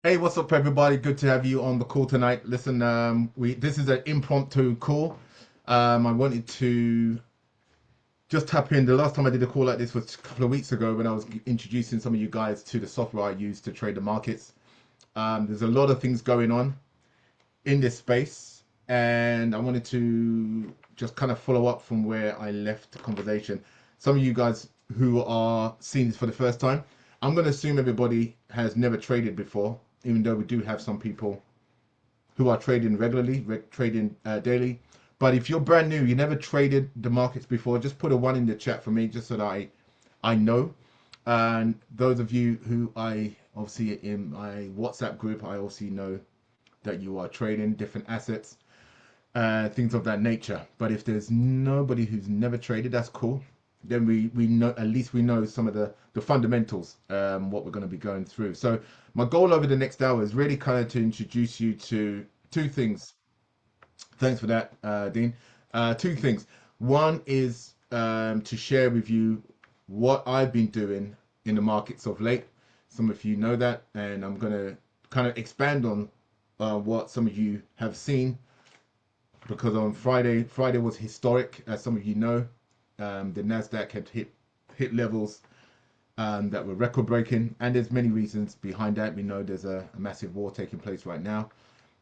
Hey, what's up, everybody? Good to have you on the call tonight. Listen, we this is an impromptu call. I wanted to just tap in. The last time I did a call like this was a couple of weeks ago when I was introducing some of you guys to the software I use to trade the markets. There's a lot of things going on in this space, and I wanted to just kind of follow up from where I left the conversation. Some of you guys who are seeing this for the first time, I'm going to assume everybody has never traded before, even though we do have some people who are trading regularly, trading daily. But if you're brand new, you never traded the markets before, just put a one in the chat for me, just so that I know. And those of you who I obviously in my WhatsApp group, I also know that you are trading different assets, things of that nature. But if there's nobody who's never traded, that's cool. Then we know, at least we know some of the fundamentals, what we're going to be going through. So my goal over the next hour is really kind of to introduce you to two things. Thanks for that, Dean. Two things. One is to share with you what I've been doing in the markets of late. Some of you know that, and I'm going to kind of expand on what some of you have seen, because on Friday was historic, as some of you know. The Nasdaq had hit levels that were record breaking, and there's many reasons behind that. We know there's a massive war taking place right now,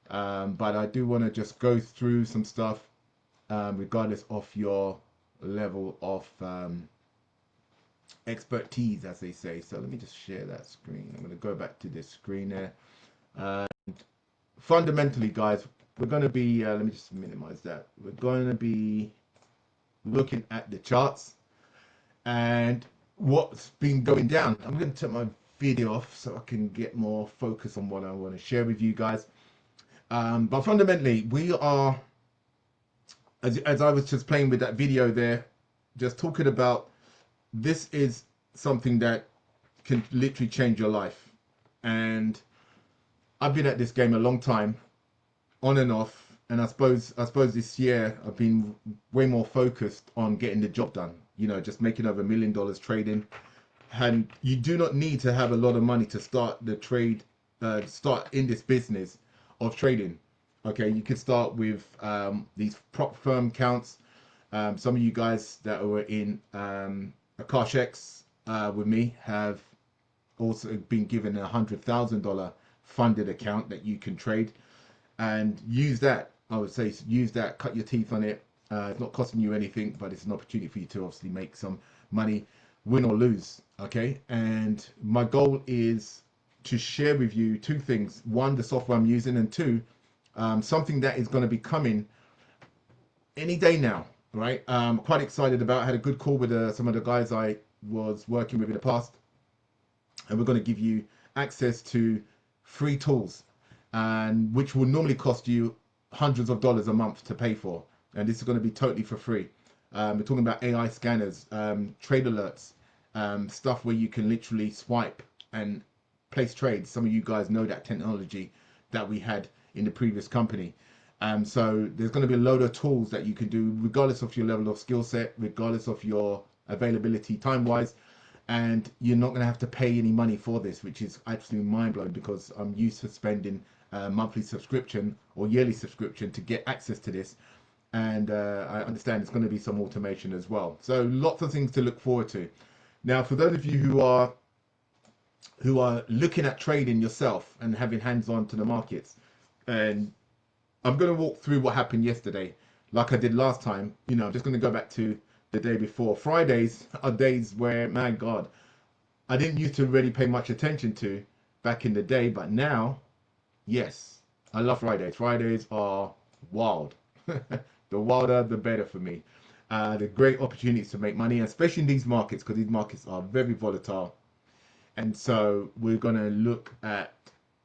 but I do want to just go through some stuff, regardless of your level of expertise, as they say. So let me just share that screen. I'm going to go back to this screen there. Fundamentally, guys, we're going to be, let me just minimize that. We're going to be looking at the charts and what's been going down. I'm going to turn my video off so I can get more focus on what I want to share with you guys. But fundamentally, we are, as I was just playing with that video there, just talking about, this is something that can literally change your life. And I've been at this game a long time, on and off, and I suppose this year I've been way more focused on getting the job done. You know, just making over $1 million trading, and you do not need to have a lot of money to start the trade, start in this business of trading. Okay, you could start with these prop firm counts. Some of you guys that were in a Cash with me have also been given $100,000 funded account that you can trade and use that. I would say use that, cut your teeth on it. It's not costing you anything, but it's an opportunity for you to obviously make some money, win or lose. Okay, and my goal is to share with you two things: one, the software I'm using, and two, something that is going to be coming any day now. Right, quite excited about. I had a good call with some of the guys I was working with in the past, and we're going to give you access to free tools, and which will normally cost you hundreds of dollars a month to pay for, and this is going to be totally for free. We're talking about AI scanners, trade alerts, stuff where you can literally swipe and place trades. Some of you guys know that technology that we had in the previous company. So there's going to be a load of tools that you can do regardless of your level of skill set, regardless of your availability time wise, and you're not going to have to pay any money for this, which is absolutely mind blowing, because I'm used to spending a monthly subscription or yearly subscription to get access to this. And I understand it's going to be some automation as well. So lots of things to look forward to. Now, for those of you who are looking at trading yourself and having hands on to the markets, and I'm going to walk through what happened yesterday, like I did last time. You know, I'm just going to go back to the day before. Fridays are days where, my God, I didn't used to really pay much attention to back in the day, but now, yes, I love Fridays. Fridays are wild. The wilder, the better for me. The great opportunities to make money, especially in these markets, because these markets are very volatile. And so we're going to look at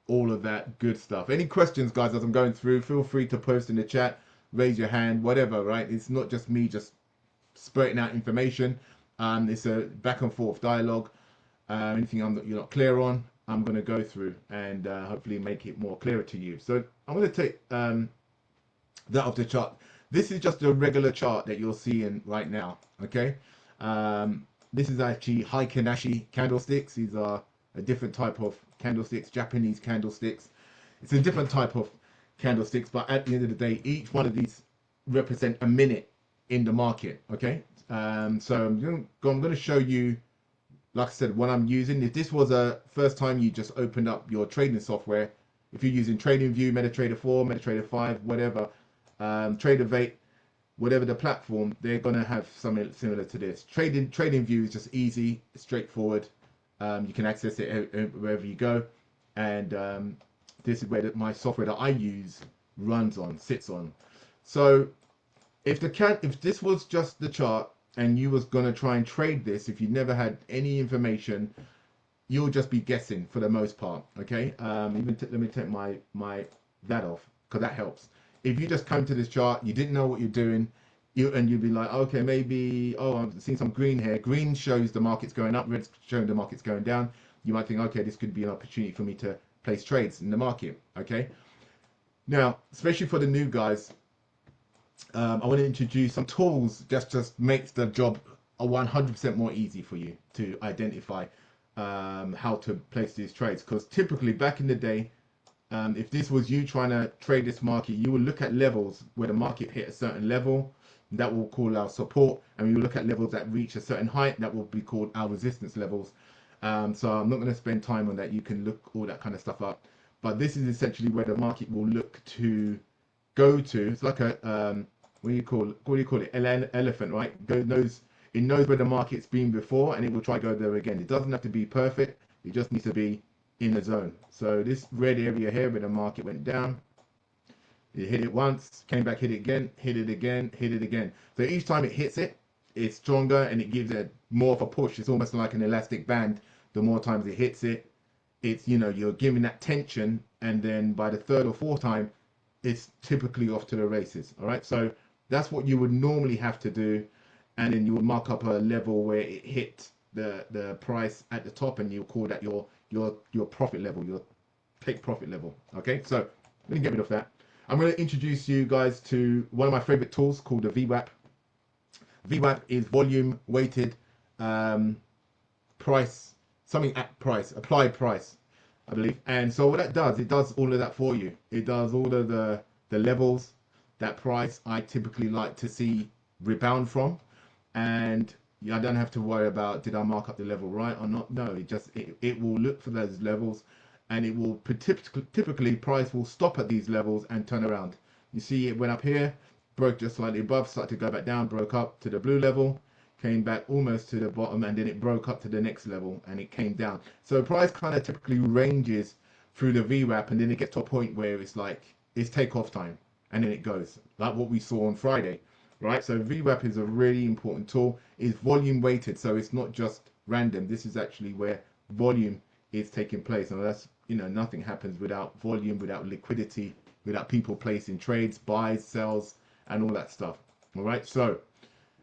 all of that good stuff. Any questions, guys, as I'm going through, feel free to post in the chat, raise your hand, whatever, right? It's not just me just spurting out information. It's a back and forth dialogue. Anything you're not clear on, I'm going to go through and hopefully make it more clearer to you. So I'm going to take that off the chart. This is just a regular chart that you're seeing right now. Okay. This is actually high Kanashi candlesticks. These are a different type of candlesticks, Japanese candlesticks. It's a different type of candlesticks, but at the end of the day, each one of these represent a minute in the market. Okay, so I'm going to show you, like I said, what I'm using. If this was a first time you just opened up your trading software, if you're using TradingView, MetaTrader 4, MetaTrader 5, whatever, TraderVate, whatever the platform, they're going to have something similar to this. TradingView is just easy, straightforward. You can access it wherever you go, and this is where my software that I use runs on, sits on. So if this was just the chart and you was going to try and trade this, if you never had any information, you'll just be guessing for the most part. Okay, let me take my that off, because that helps. If you just come to this chart, you didn't know what you're doing, you'd be like, okay, maybe, oh, I'm seeing some green here. Green shows the market's going up, red's showing the market's going down. You might think, okay, this could be an opportunity for me to place trades in the market. Okay, now, especially for the new guys, I want to introduce some tools that just makes the job 100% more easy for you to identify how to place these trades. Because typically back in the day, if this was you trying to trade this market, you will look at levels where the market hit a certain level, that will call our support, and we will look at levels that reach a certain height, that will be called our resistance levels. So I'm not going to spend time on that. You can look all that kind of stuff up, but this is essentially where the market will look to go to. It's like a what do you call it, elephant, right? It knows where the market's been before, and it will try to go there again. It doesn't have to be perfect, it just needs to be in the zone. So this red area here where the market went down, it hit it once, came back, hit it again, hit it again, hit it again. So each time it hits it, it's stronger and it gives it more of a push. It's almost like an elastic band. The more times it hits it, it's, you know, you're giving that tension, and then by the third or fourth time, it's typically off to the races. All right, so that's what you would normally have to do, and then you would mark up a level where it hit the price at the top, and you'll call that your profit level, your take profit level. Okay, so let me get rid of that. I'm going to introduce you guys to one of my favorite tools called the VWAP. VWAP is volume weighted price, something at price, applied price, I believe. And so what that does, it does all of that for you. It does all of the levels, that price I typically like to see rebound from, and I don't have to worry about, did I mark up the level right or not? No, it will look for those levels, and it will typically price will stop at these levels and turn around. You see it went up here, broke just slightly above, started to go back down, broke up to the blue level, came back almost to the bottom, and then it broke up to the next level and it came down. So price kind of typically ranges through the VWAP, and then it gets to a point where it's like it's takeoff time, and then it goes like what we saw on Friday, right? So VWAP is a really important tool. It's volume weighted, so it's not just random. This is actually where volume is taking place, and that's, you know, nothing happens without volume, without liquidity, without people placing trades, buys, sells, and all that stuff. All right, so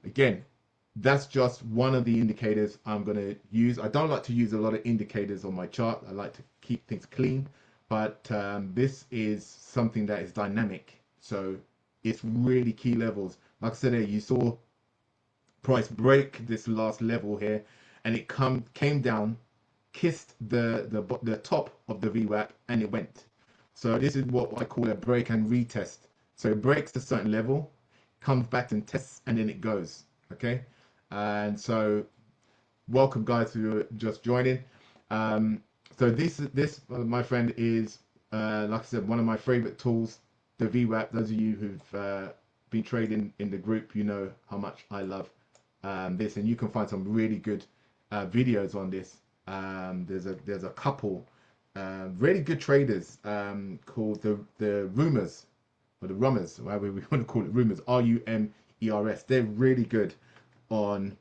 again, that's just one of the indicators I'm going to use. I don't like to use a lot of indicators on my chart. I like to keep things clean, but this is something that is dynamic, so it's really key levels. Like I said, you saw price break this last level here, and it came down, kissed the top of the VWAP, and it went. So this is what I call a break and retest. So it breaks a certain level, comes back and tests, and then it goes. Okay, and so welcome guys who are just joining. So this my friend, is like I said, one of my favorite tools, the VWAP. Those of you who've been trading in the group, you know how much I love this, and you can find some really good videos on this. There's a couple really good traders called the Rumors, or the Rummers, whatever we want to call it, Rumors, RUMERS. They're really good on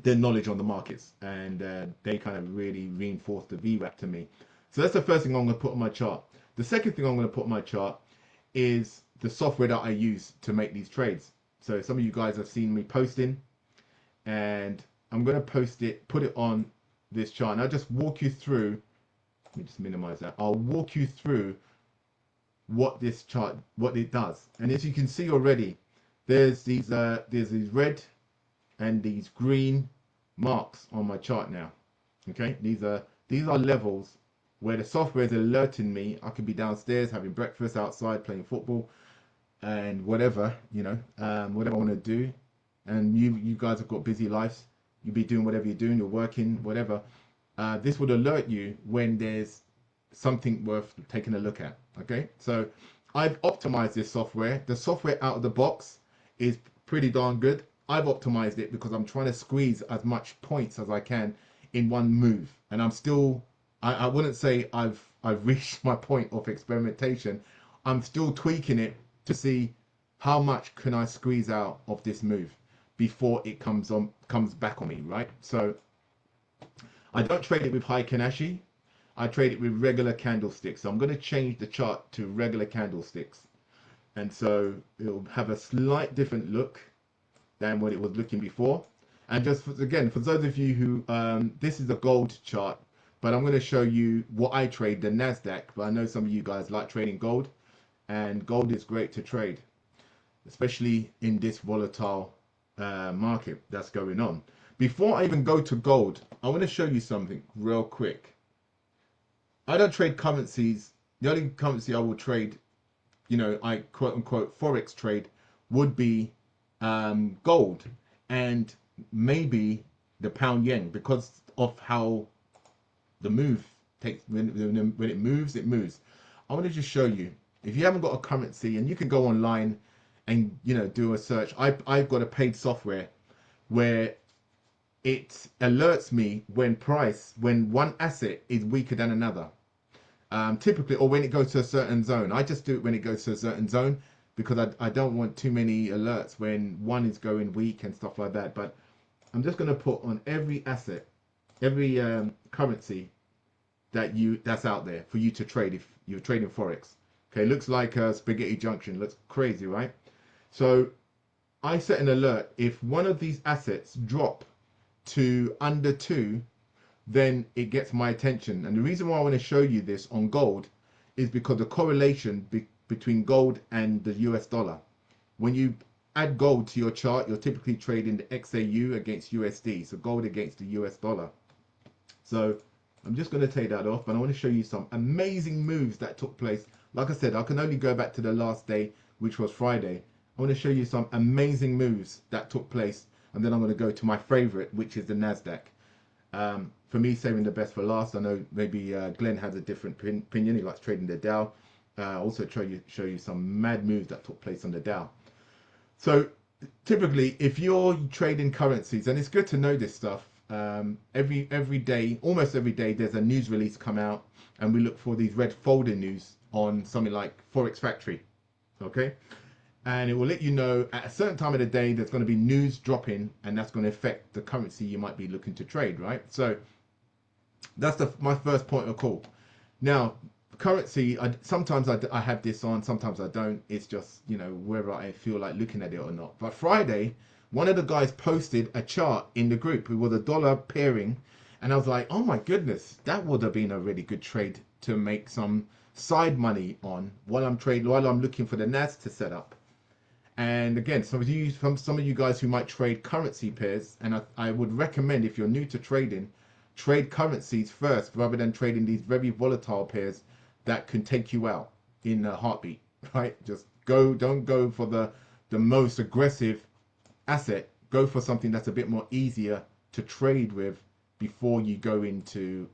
their knowledge on the markets, and they kind of really reinforce the VWAP to me. So that's the first thing I'm going to put on my chart. The second thing I'm going to put on my chart is the software that I use to make these trades. So some of you guys have seen me posting, and I'm going to put it on this chart, and I'll just walk you through. Let me just minimize that. I'll walk you through what this chart, what it does. And as you can see already, there's these red and these green marks on my chart now. Okay, these are These are levels where the software is alerting me. I could be downstairs having breakfast, outside playing football, and whatever, whatever I want to do. And you guys have got busy lives. You'll be doing whatever you're doing. You're working, whatever. This would alert you when there's something worth taking a look at. Okay, so I've optimized this software. The software out of the box is pretty darn good. I've optimized it because I'm trying to squeeze as much points as I can in one move, and I'm still. I wouldn't say I've reached my point of experimentation. I'm still tweaking it to see how much can I squeeze out of this move before it comes back on me, right? So I don't trade it with high Kanashi. I trade it with regular candlesticks. So I'm going to change the chart to regular candlesticks. And so it'll have a slight different look than what it was looking before. And just again, for those of you who, this is a gold chart, but I'm going to show you what I trade, the NASDAQ. But I know some of you guys like trading gold, and gold is great to trade, especially in this volatile market that's going on. Before I even go to gold, I want to show you something real quick. I don't trade currencies. The only currency I will trade, I quote unquote Forex trade, would be gold and maybe the pound yen, because of how the move takes, when it moves, it moves. I want to just show you, if you haven't got a currency, and you can go online and do a search. I've got a paid software where it alerts me when one asset is weaker than another. Typically, or when it goes to a certain zone. I just do it when it goes to a certain zone because I don't want too many alerts when one is going weak and stuff like that. But I'm just going to put on every asset, every currency that's out there for you to trade if you're trading Forex. Okay, looks like a spaghetti junction. Looks crazy, right? So I set an alert if one of these assets drop to under 2, then it gets my attention. And the reason why I want to show you this on gold is because the correlation between gold and the US dollar. When you add gold to your chart, you're typically trading the XAU against USD, so gold against the US dollar. So I'm just going to take that off, and I want to show you some amazing moves that took place. Like I said, I can only go back to the last day, which was Friday. I want to show you some amazing moves that took place, and then I'm going to go to my favorite, which is the NASDAQ. For me, saving the best for last. I know maybe Glenn has a different opinion. He likes trading the Dow. Also show you some mad moves that took place on the Dow. So typically, if you're trading currencies, and it's good to know this stuff, every day, almost every day, there's a news release come out, and we look for these red folder news on something like Forex Factory, okay? And it will let you know at a certain time of the day there's going to be news dropping, and that's going to affect the currency you might be looking to trade, right? So that's my first point of call. Now, currency, sometimes I have this on, sometimes I don't. It's just, whether I feel like looking at it or not. But Friday, one of the guys posted a chart in the group with a dollar pairing, and I was like, oh my goodness, that would have been a really good trade to make some side money on while I'm looking for the NAS to set up. And again, some of you guys who might trade currency pairs, and I would recommend, if you're new to trading, trade currencies first rather than trading these very volatile pairs that can take you out in a heartbeat, right? Don't go for the most aggressive asset. Go for something that's a bit more easier to trade with before you go into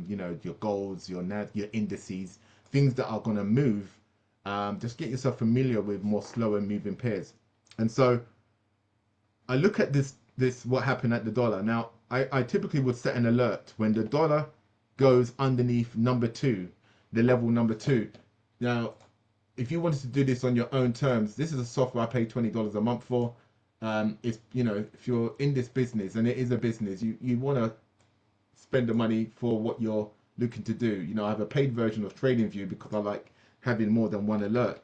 your golds, your indices, things that are going to move. Just get yourself familiar with more slower moving pairs. And so I look at this what happened at the dollar. Now I typically would set an alert when the dollar goes underneath number 2, the level number 2. Now if you wanted to do this on your own terms, this is a software I pay $20 a month for. If you're in this business, and it is a business, you want to spend the money for what you're looking to do. I have a paid version of TradingView because I like having more than one alert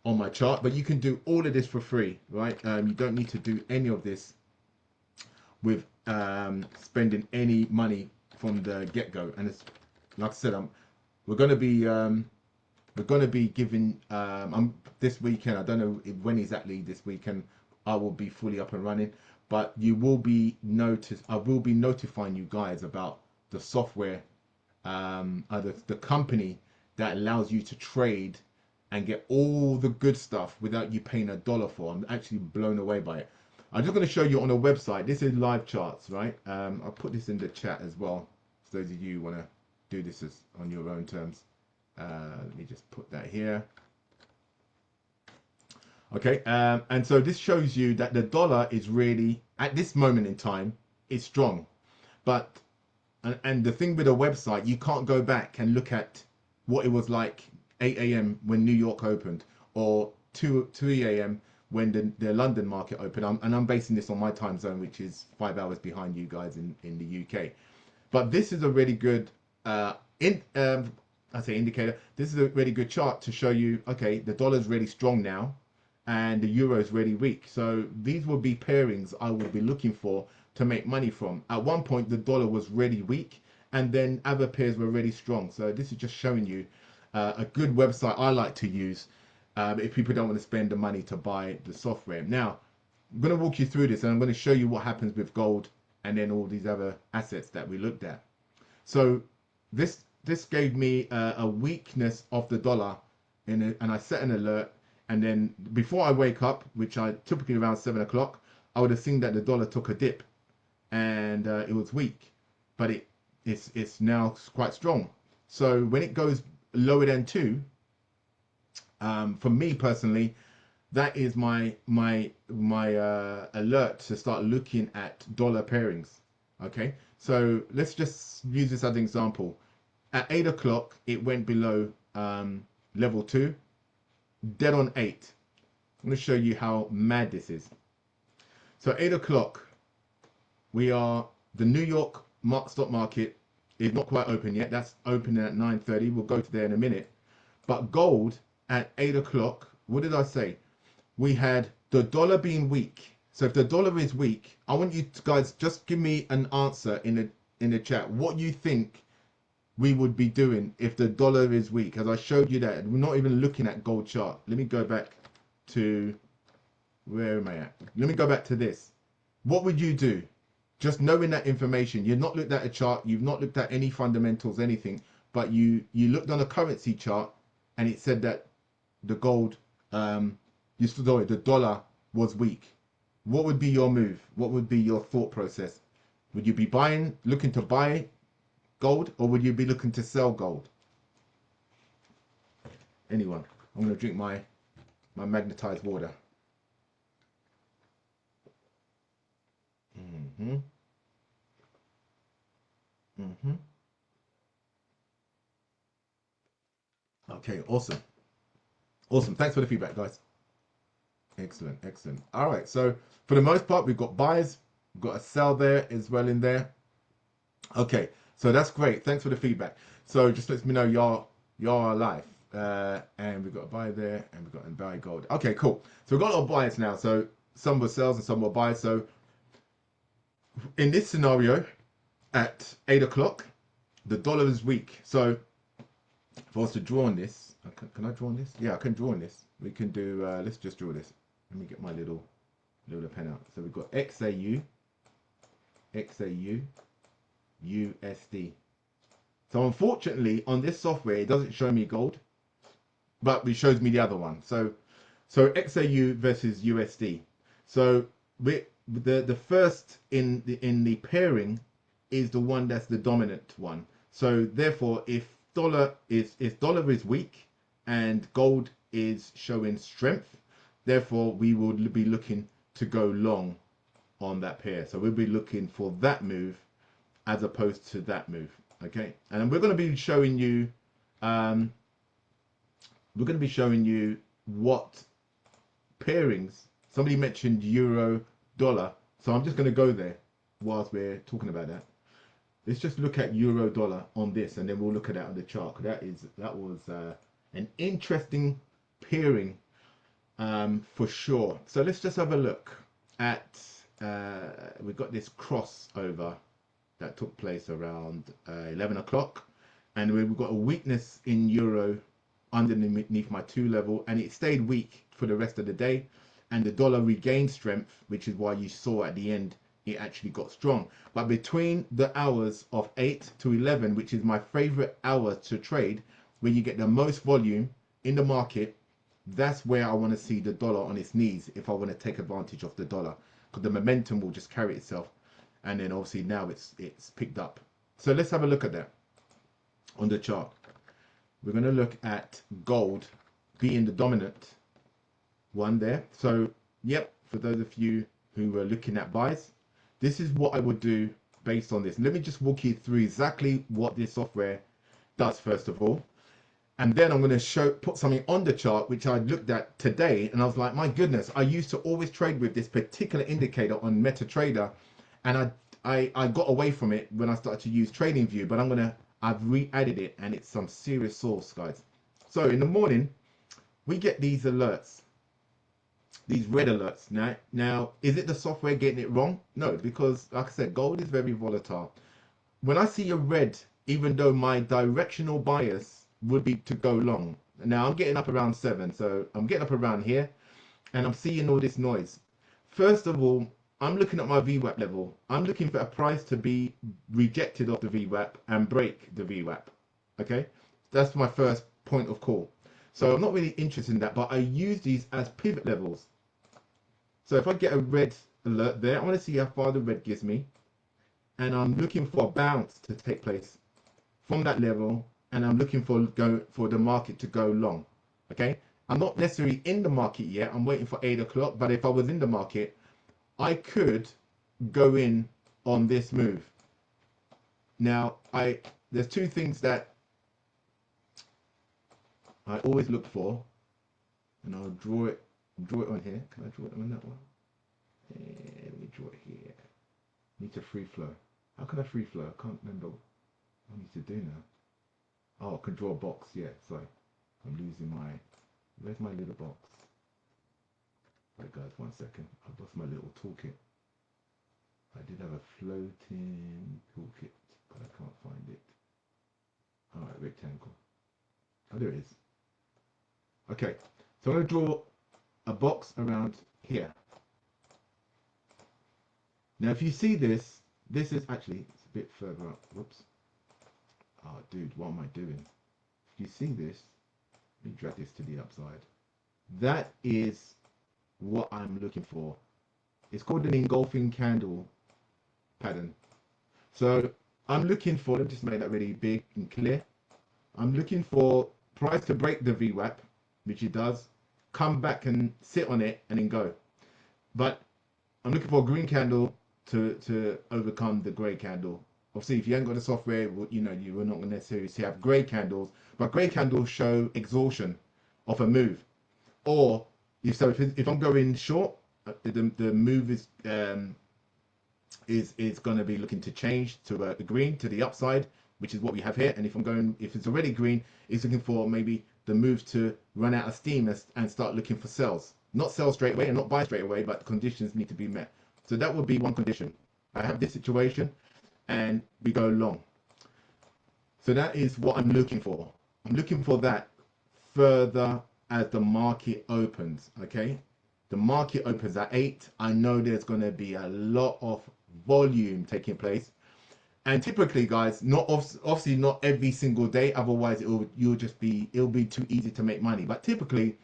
on my chart, but you can do all of this for free, right? You don't need to do any of this with spending any money from the get-go. And it's like I said, we're going to be giving this weekend, I don't know when exactly this weekend I will be fully up and running, but I will be notifying you guys about the software the company that allows you to trade and get all the good stuff without you paying $1 for. I'm actually blown away by it. I'm just going to show you on a website. This is live charts, right? I'll put this in the chat as well. For those of you who want to do this on your own terms. Let me just put that here. Okay, and so this shows you that the dollar is really, at this moment in time, is strong. But, and the thing with a website, you can't go back and look at what it was like 8 a.m. when New York opened, or 2 a.m. when the London market opened. And I'm basing this on my time zone, which is 5 hours behind you guys in the UK. But this is a really good, I say indicator, this is a really good chart to show you, okay, the dollar's really strong now, and the euro is really weak. So these will be pairings I will be looking for to make money from. At one point, the dollar was really weak, and then other pairs were really strong. So this is just showing you a good website I like to use if people don't want to spend the money to buy the software. Now, I'm going to walk you through this, and I'm going to show you what happens with gold and then all these other assets that we looked at. So this gave me a weakness of the dollar, and I set an alert. And then before I wake up, which I typically around 7 o'clock, I would have seen that the dollar took a dip, and it was weak, but it's now quite strong. So when it goes lower than 2, for me personally, that is my alert to start looking at dollar pairings. Okay, so let's just use this as an example. At 8 o'clock, it went below level 2. Dead on 8. I'm going to show you how mad this is. So 8 o'clock, the New York stock market is not quite open yet. That's opening at 9:30. We'll go to there in a minute. But gold at 8 o'clock, what did I say? We had the dollar being weak. So if the dollar is weak, I want you guys just give me an answer in the chat. What you think we would be doing if the dollar is weak, as I showed you that. We're not even looking at gold chart. Let me go back to, where am I at? Let me go back to this. What would you do? Just knowing that information. You've not looked at a chart, you've not looked at any fundamentals, anything, but you looked on a currency chart and it said that the gold, the dollar was weak. What would be your move? What would be your thought process? Would you be looking to buy gold, or would you be looking to sell gold? Anyone? I'm going to drink my magnetized water. Okay, awesome. Thanks for the feedback, guys. Excellent. All right, so for the most part, we've got buys, we've got a sell there as well in there. Okay, so that's great. Thanks for the feedback. So just lets me know you're alive. And we've got a buy there, and we've got a buy gold. Okay, cool. So we've got a lot of buys now. So some were sells and some were buys. So in this scenario, at 8 o'clock, the dollar is weak. So if I was to draw on this, can I draw on this? Yeah, I can draw on this. We can do, let's just draw this. Let me get my little pen out. So we've got XAU, USD. So unfortunately, on this software, it doesn't show me gold, but it shows me the other one. So XAU versus USD. So the first in the pairing is the one that's the dominant one. So therefore, if dollar is weak and gold is showing strength, therefore we will be looking to go long on that pair. So we'll be looking for that move as opposed to that move. Okay, and we're going to be showing you what pairings. Somebody mentioned euro dollar, so I'm just going to go there whilst we're talking about that. Let's just look at euro dollar on this, and then we'll look at that on the chart. That was an interesting pairing for sure. So let's just have a look at we've got this crossover that took place around 11 o'clock, and we've got a weakness in euro underneath my 2 level, and it stayed weak for the rest of the day, and the dollar regained strength, which is why you saw at the end it actually got strong. But between the hours of 8 to 11, which is my favorite hour to trade, when you get the most volume in the market, that's where I want to see the dollar on its knees if I want to take advantage of the dollar, because the momentum will just carry itself. And then obviously now it's picked up. So let's have a look at that on the chart. We're going to look at gold being the dominant one there. So yep, for those of you who were looking at buys, this is what I would do based on this. Let me just walk you through exactly what this software does first of all. And then I'm going to put something on the chart which I looked at today, and I was like, my goodness, I used to always trade with this particular indicator on MetaTrader, and I got away from it when I started to use TradingView, but I've re-added it, and it's some serious sauce, guys. So in the morning, we get these alerts, these red alerts. Now, is it the software getting it wrong? No, because like I said, gold is very volatile. When I see a red, even though my directional bias would be to go long. Now I'm getting up around 7, so I'm getting up around here, and I'm seeing all this noise. First of all, I'm looking at my VWAP level. I'm looking for a price to be rejected off the VWAP and break the VWAP. Okay, that's my first point of call. So I'm not really interested in that, but I use these as pivot levels. So if I get a red alert there, I want to see how far the red gives me, and I'm looking for a bounce to take place from that level, and I'm looking for the market to go long. Okay, I'm not necessarily in the market yet. I'm waiting for 8 o'clock, but if I was in the market, I could go in on this move. Now, there's two things that I always look for, and I'll draw it on here. Can I draw it on that one? Let me draw it here. Need to free flow. How can I free flow? I can't remember what I need to do now. Oh, I can draw a box. Yeah, sorry. I'm losing my... Where's my little box? Right, guys, 1 second. I've lost my little toolkit. I did have a floating toolkit, but I can't find it. Alright, rectangle. Oh, there it is. Okay, so I'm going to draw a box around here. Now, if you see this, this is actually, it's a bit further up. Whoops. Oh, dude, what am I doing? If you see this, let me drag this to the upside. That is what I'm looking for. It's called an engulfing candle pattern. So I'm looking for, let me just make that really big and clear. I'm looking for price to break the VWAP, which it does, come back and sit on it and then go. But I'm looking for a green candle to overcome the grey candle. Obviously, if you haven't got the software, you know, you will not necessarily have grey candles, but grey candles show exhaustion of a move. Or if I'm going short, the move is going to be looking to change to the green, to the upside, which is what we have here. And if it's already green, it's looking for maybe the move to run out of steam and start looking for sells. Not sell straight away and not buy straight away, but conditions need to be met. So that would be one condition. I have this situation and we go long. So that is what I'm looking for. I'm looking for that further as the market opens, okay? The market opens at 8. I know there's going to be a lot of volume taking place. And typically, guys, obviously not every single day, otherwise it'll be too easy to make money. But typically,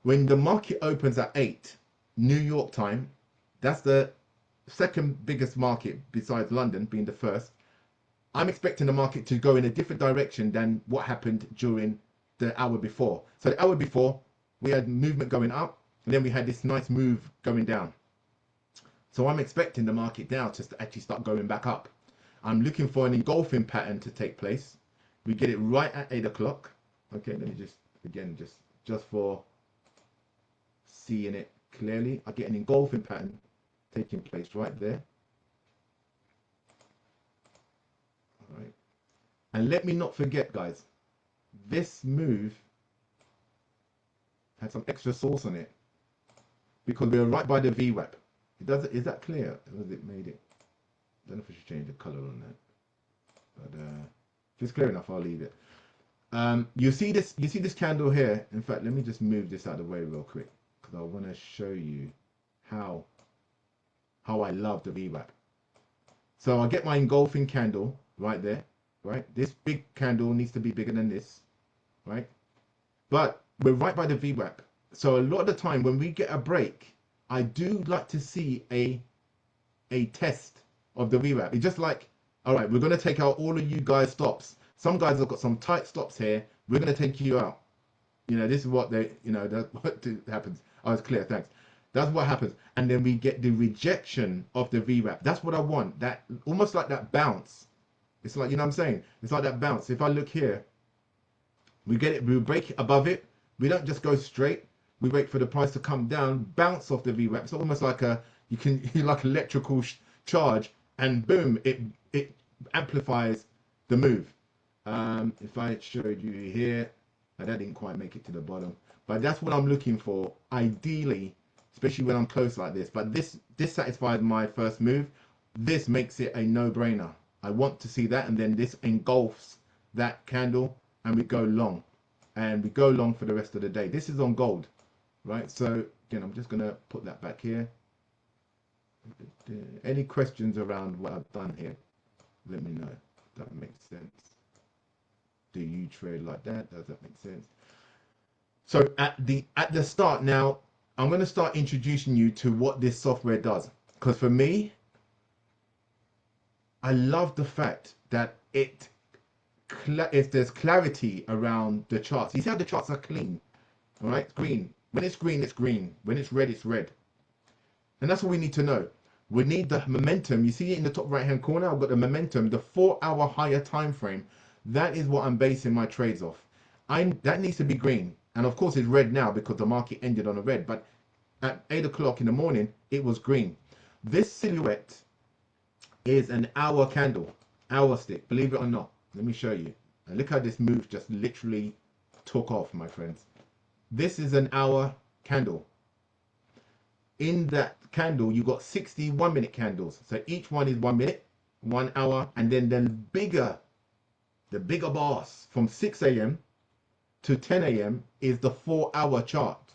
when the market opens at 8 New York time, that's the second biggest market besides London being the first. I'm expecting the market to go in a different direction than what happened during the hour before. So the hour before, we had movement going up, and then we had this nice move going down. So I'm expecting the market now to actually start going back up. I'm looking for an engulfing pattern to take place. We get it right at 8 o'clock. Okay, let me just, again, just for seeing it clearly, I get an engulfing pattern taking place right there. All right. And let me not forget, guys, this move had some extra sauce on it because we were right by the VWAP. Is that clear? Or has it made it? I don't know if I should change the color on that. But if it's clear enough, I'll leave it. You see this candle here. In fact, let me just move this out of the way real quick because I want to show you how how I love the VWAP. So I get my engulfing candle right there, right? This big candle needs to be bigger than this, right? But we're right by the VWAP. So a lot of the time when we get a break, I do like to see a test of the VWAP. It's just like, all right, we're going to take out all of you guys' stops. Some guys have got some tight stops here. We're going to take you out. You know, this is what they, you know, that's what happens. Oh, it's clear, thanks. That's what happens. And then we get the rejection of the VWAP. That's what I want. That almost like that bounce. It's like, you know what I'm saying? It's like that bounce. If I look here, we get it, we break above it. We don't just go straight. We wait for the price to come down, bounce off the VWAP. It's almost like a, like electrical charge, and boom, it amplifies the move. If I showed you here, that didn't quite make it to the bottom, but that's what I'm looking for, ideally, especially when I'm close like this. But this satisfied my first move. This makes it a no-brainer. I want to see that, and then this engulfs that candle, and we go long, and we go long for the rest of the day. This is on gold, right? So again, I'm just gonna put that back here. Any questions around what I've done here? Let me know. That makes sense. Do you trade like that? Does that make sense? So at the start now, I'm going to start introducing you to what this software does, because for me, I love the fact that if there's clarity around the charts. You see how the charts are clean, all right? It's green. When it's green, it's green. When it's red, it's red. And that's what we need to know. We need the momentum. You see it in the top right hand corner. I've got the momentum, the 4-hour higher time frame. That is what I'm basing my trades off. That needs to be green, and of course it's red now because the market ended on a red, but at 8 o'clock in the morning it was green. This silhouette is an hour candle, hour stick, believe it or not. Let me show you, and look how this move just literally took off, my friends. This is an hour candle. In that candle you got 60 1-minute candles, so each one is 1 minute, 1 hour, and then the bigger bars from 6 a.m. to 10 a.m. is the 4-hour chart.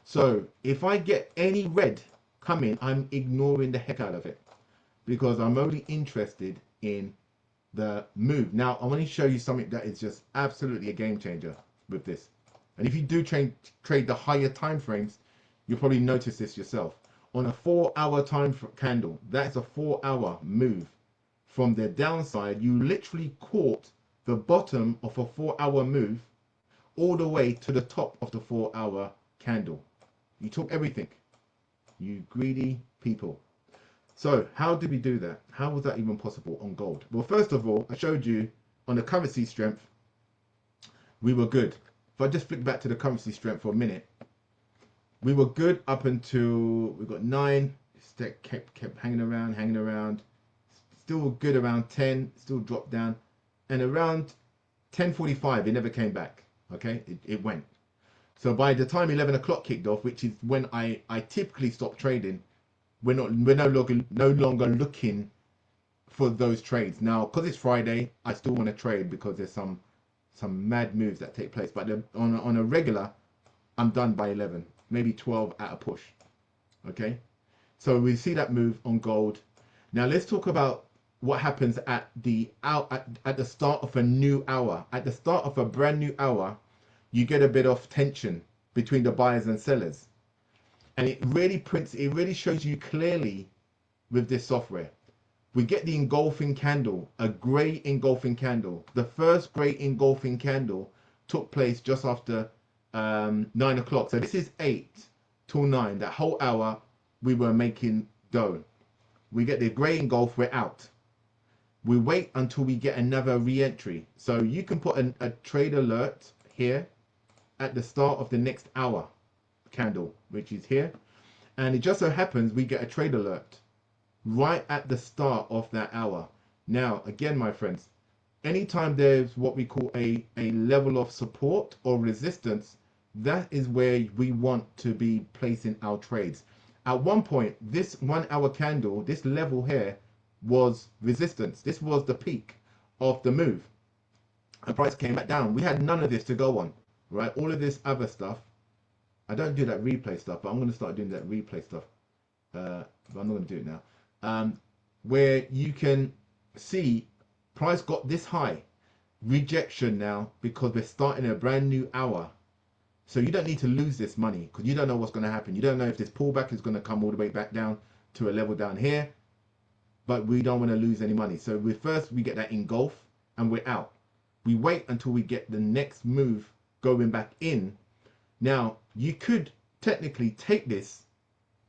So if I get any red coming, I'm ignoring the heck out of it, because I'm only interested in the move. Now I want to show you something that is just absolutely a game changer with this. And if you do trade the higher time frames, you'll probably notice this yourself. On a 4-hour time candle, that's a 4-hour move. From the downside, you literally caught the bottom of a 4-hour move all the way to the top of the 4-hour candle. You took everything, you greedy people. So how did we do that? How was that even possible on gold? Well, first of all, I showed you on the currency strength, we were good. If I just flick back to the currency strength for a minute, we were good up until we got 9, kept hanging around, still good around 10, still dropped down. And around 10:45, it never came back. Okay, it went. So by the time 11 o'clock kicked off, which is when I typically stop trading, we're no longer looking for those trades. Now, because it's Friday, I still want to trade because there's some mad moves that take place. But on a regular, I'm done by 11, maybe 12 at a push. Okay, so we see that move on gold. Now let's talk about what happens at the start of a new hour. At the start of a brand new hour, you get a bit of tension between the buyers and sellers, and it really shows you clearly with this software. We get the engulfing candle, a grey engulfing candle. The first grey engulfing candle took place just after 9 o'clock. So this is 8 till 9. That whole hour we were making dough. We get the grey engulf, we're out. We wait until we get another re-entry. So you can put a trade alert here at the start of the next hour candle, which is here. And it just so happens we get a trade alert right at the start of that hour. Now, again, my friends, anytime there's what we call a level of support or resistance, that is where we want to be placing our trades. At one point, this 1 hour candle, this level here, was resistance. This was the peak of the move. The price came back down. We had none of this to go on, right? All of this other stuff. I don't do that replay stuff, but I'm going to start doing that replay stuff. But I'm not going to do it now. where you can see price got this high, rejection now because we're starting a brand new hour. So you don't need to lose this money because you don't know what's going to happen. You don't know if this pullback is going to come all the way back down to a level down here, but we don't want to lose any money. So we get that engulf and we're out. We wait until we get the next move going back in. Now you could technically take this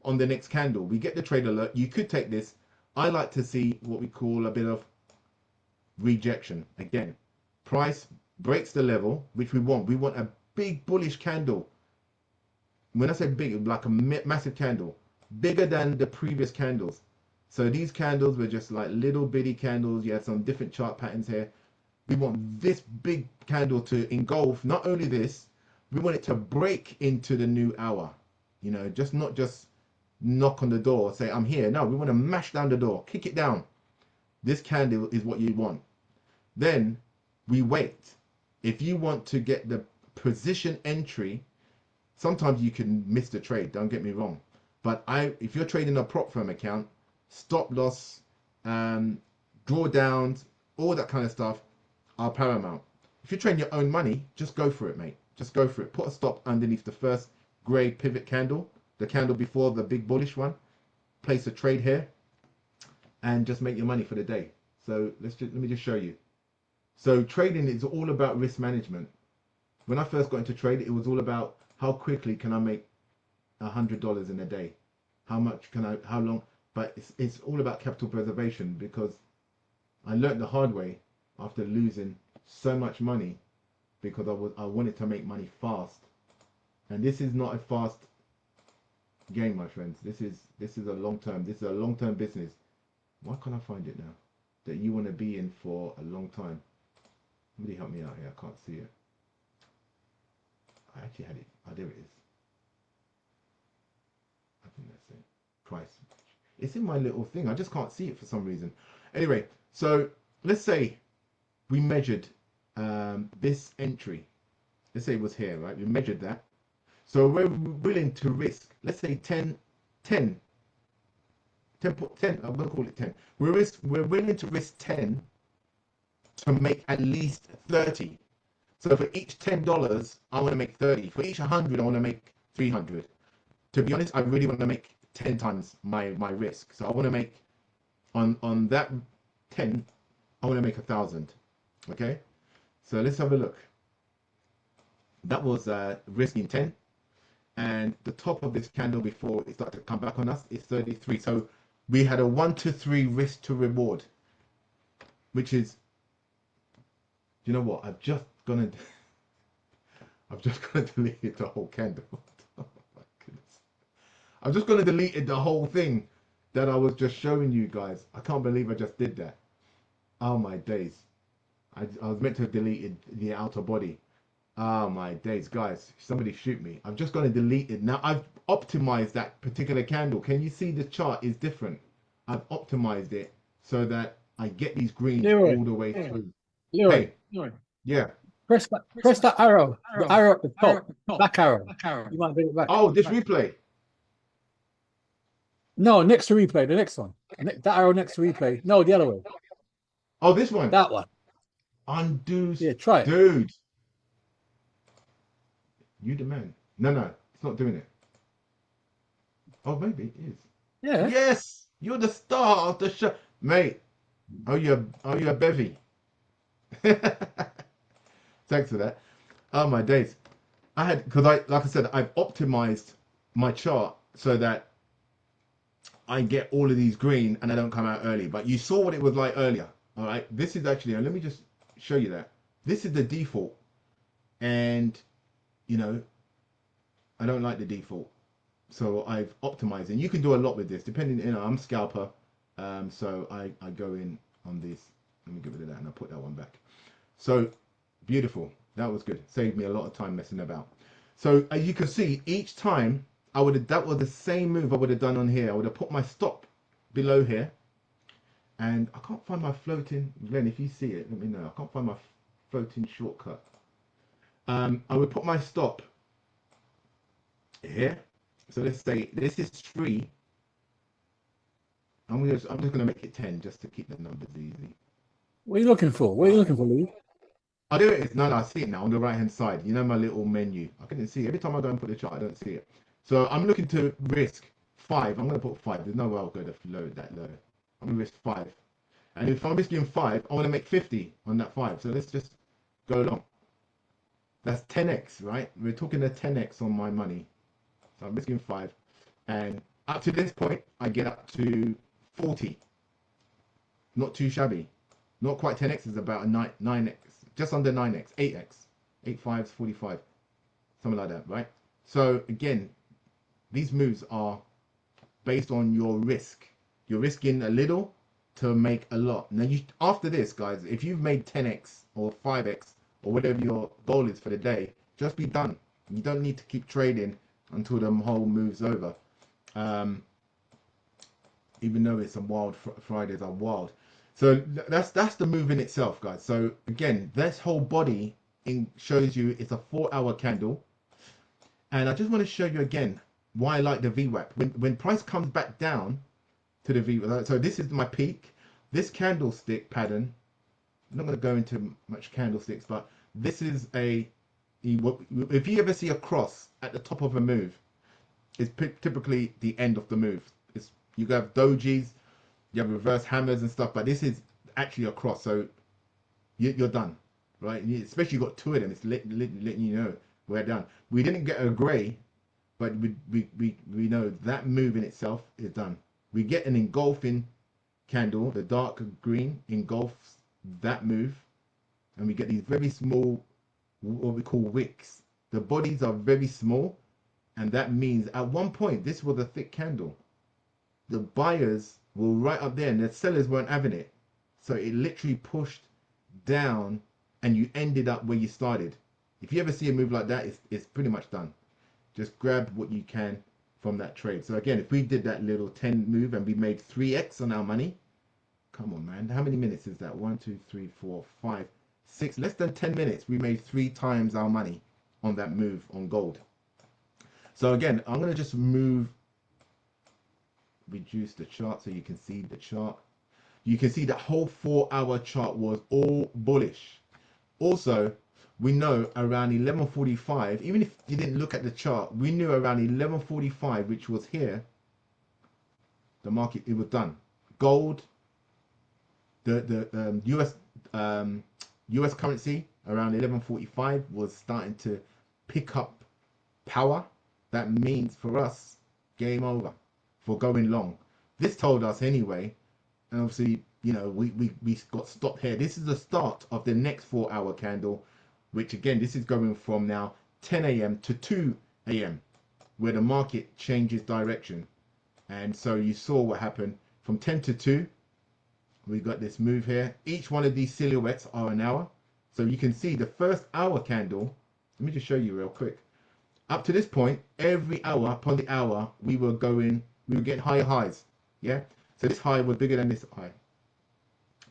on the next candle. We get the trade alert. You could take this. I like to see what we call a bit of rejection. Again, price breaks the level, which we want. We want a big bullish candle. When I say big, like a massive candle, bigger than the previous candles. So these candles were just like little bitty candles. You had some different chart patterns here. We want this big candle to engulf. Not only this, we want it to break into the new hour. You know, not just knock on the door, say I'm here. No, we want to mash down the door, kick it down. This candle is what you want. Then we wait. If you want to get the position entry, sometimes you can miss the trade, don't get me wrong, but if you're trading a prop firm account, stop loss, drawdowns, all that kind of stuff are paramount. If you're trading your own money, just go for it, mate. Just go for it. Put a stop underneath the first gray pivot candle, the candle before the big bullish one. Place a trade here and just make your money for the day. So let me just show you. So trading is all about risk management. When I first got into trade, it was all about how quickly can I make $100 in a day? How long? But it's all about capital preservation, because I learned the hard way after losing so much money because I wanted to make money fast. And this is not a fast game, my friends. This is a long term. This is a long term business. Why can't I find it now? That you want to be in for a long time. Somebody help me out here. I can't see it. I actually had it. Oh, there it is. I think that's it. Price. It's in my little thing. I just can't see it for some reason. Anyway, so let's say we measured this entry. Let's say it was here, right? We measured that. So we're willing to risk, let's say 10, I'm going to call it 10. We're willing to risk 10 to make at least 30. So for each $10, I want to make 30. For each 100, I want to make 300. To be honest, I really want to make 10 times my risk. So I want to make, on that 10, I want to make 1,000. Okay? So let's have a look. That was risking 10. And the top of this candle before it started to come back on us is 33. So we had a 1 to 3 risk to reward, which is, you know what? I'm just gonna delete the whole candle. Oh my goodness. I'm just gonna delete the whole thing that I was just showing you guys. I can't believe I just did that. Oh my days. I was meant to have deleted the outer body. Oh my days, guys. Somebody shoot me. I'm just going to delete it. Now I've optimized that particular candle. Can you see the chart is different? I've optimized it so that I get these greens all the way through. Hey, yeah. Press that arrow. The arrow at the top. Back arrow. You might bring it back. Oh, this replay. No, next to replay. The next one. That arrow next to replay. No, the other way. Oh, this one. That one. Undo. Yeah, try it. Dude. You the man. No, it's not doing it. Oh, maybe it is. Yeah. Yes, you're the star of the show, mate. Oh, you're a bevy. Thanks for that. Oh my days. Like I said, I've optimized my chart so that I get all of these green and I don't come out early. But you saw what it was like earlier. All right. This is actually, let me just show you that. This is the default, and you know, I don't like the default, so I've optimized it. And you can do a lot with this, depending. You know, I'm scalper, so I go in on this. Let me get rid of that, and I put that one back. So beautiful. That was good. Saved me a lot of time messing about. So as you can see, each time that was the same move I would have done on here. I would have put my stop below here, and I can't find my floating. Glenn, if you see it, let me know. I can't find my floating shortcut. I would put my stop here. So let's say this is 3. I'm just gonna make it 10 just to keep the numbers easy. What are you looking for? What are you looking for, Lee? I do it. No, I see it now on the right hand side. You know my little menu. I couldn't see it. Every time I go and put the chart, I don't see it. So I'm looking to risk 5. I'm gonna put 5. There's no way I'll go to that low. I'm gonna risk 5. And if I'm risking 5, I want to make 50 on that 5. So let's just go along. That's 10x, right? We're talking a 10x on my money. So I'm risking 5. And up to this point, I get up to 40. Not too shabby. Not quite 10x, is about a 9x. Just under 9x, 8x. 8 5s, 45. Something like that, right? So again, these moves are based on your risk. You're risking a little to make a lot. Now, after this, guys, if you've made 10x or 5x or whatever your goal is for the day, just be done. You don't need to keep trading until the whole move's over. Even though it's a wild Fridays are wild. So that's the move in itself, guys. So again, this whole body shows you it's a 4-hour candle. And I just want to show you again why I like the VWAP. When price comes back down to the VWAP, so this is my peak. This candlestick pattern, I'm not going to go into much candlesticks, but this is if you ever see a cross at the top of a move, it's typically the end of the move. You have dojis, you have reverse hammers and stuff, but this is actually a cross, so you're done, right? Especially you got 2 of them. It's letting you know we're done. We didn't get a gray, but we know that move in itself is done. We get an engulfing candle, the dark green engulfs that move, and we get these very small, what we call wicks. The bodies are very small, and that means at one point this was a thick candle. The buyers were right up there and the sellers weren't having it. So it literally pushed down and you ended up where you started. If you ever see a move like that, it's pretty much done. Just grab what you can from that trade. So again, if we did that little 10 move and we made 3x on our money, come on, man. How many minutes is that? 1, 2, 3, 4, 5, 6. Less than 10 minutes, we made 3 times our money on that move on gold. So again, I'm going to just reduce the chart so you can see the chart. You can see the whole 4-hour chart was all bullish. Also, we know around 11:45, even if you didn't look at the chart, we knew around 11:45, which was here, the market, it was done. Gold, the US currency around 11:45 was starting to pick up power. That means for us, game over for going long. This told us anyway, and obviously, you know, we got stopped here. This is the start of the next 4-hour candle, which again, this is going from now 10 a.m. to 2 a.m. where the market changes direction. And so you saw what happened from 10 to 2. We got this move here. Each one of these silhouettes are an hour. So you can see the first hour candle. Let me just show you real quick. Up to this point, every hour upon the hour, we were getting higher highs. Yeah. So this high was bigger than this high.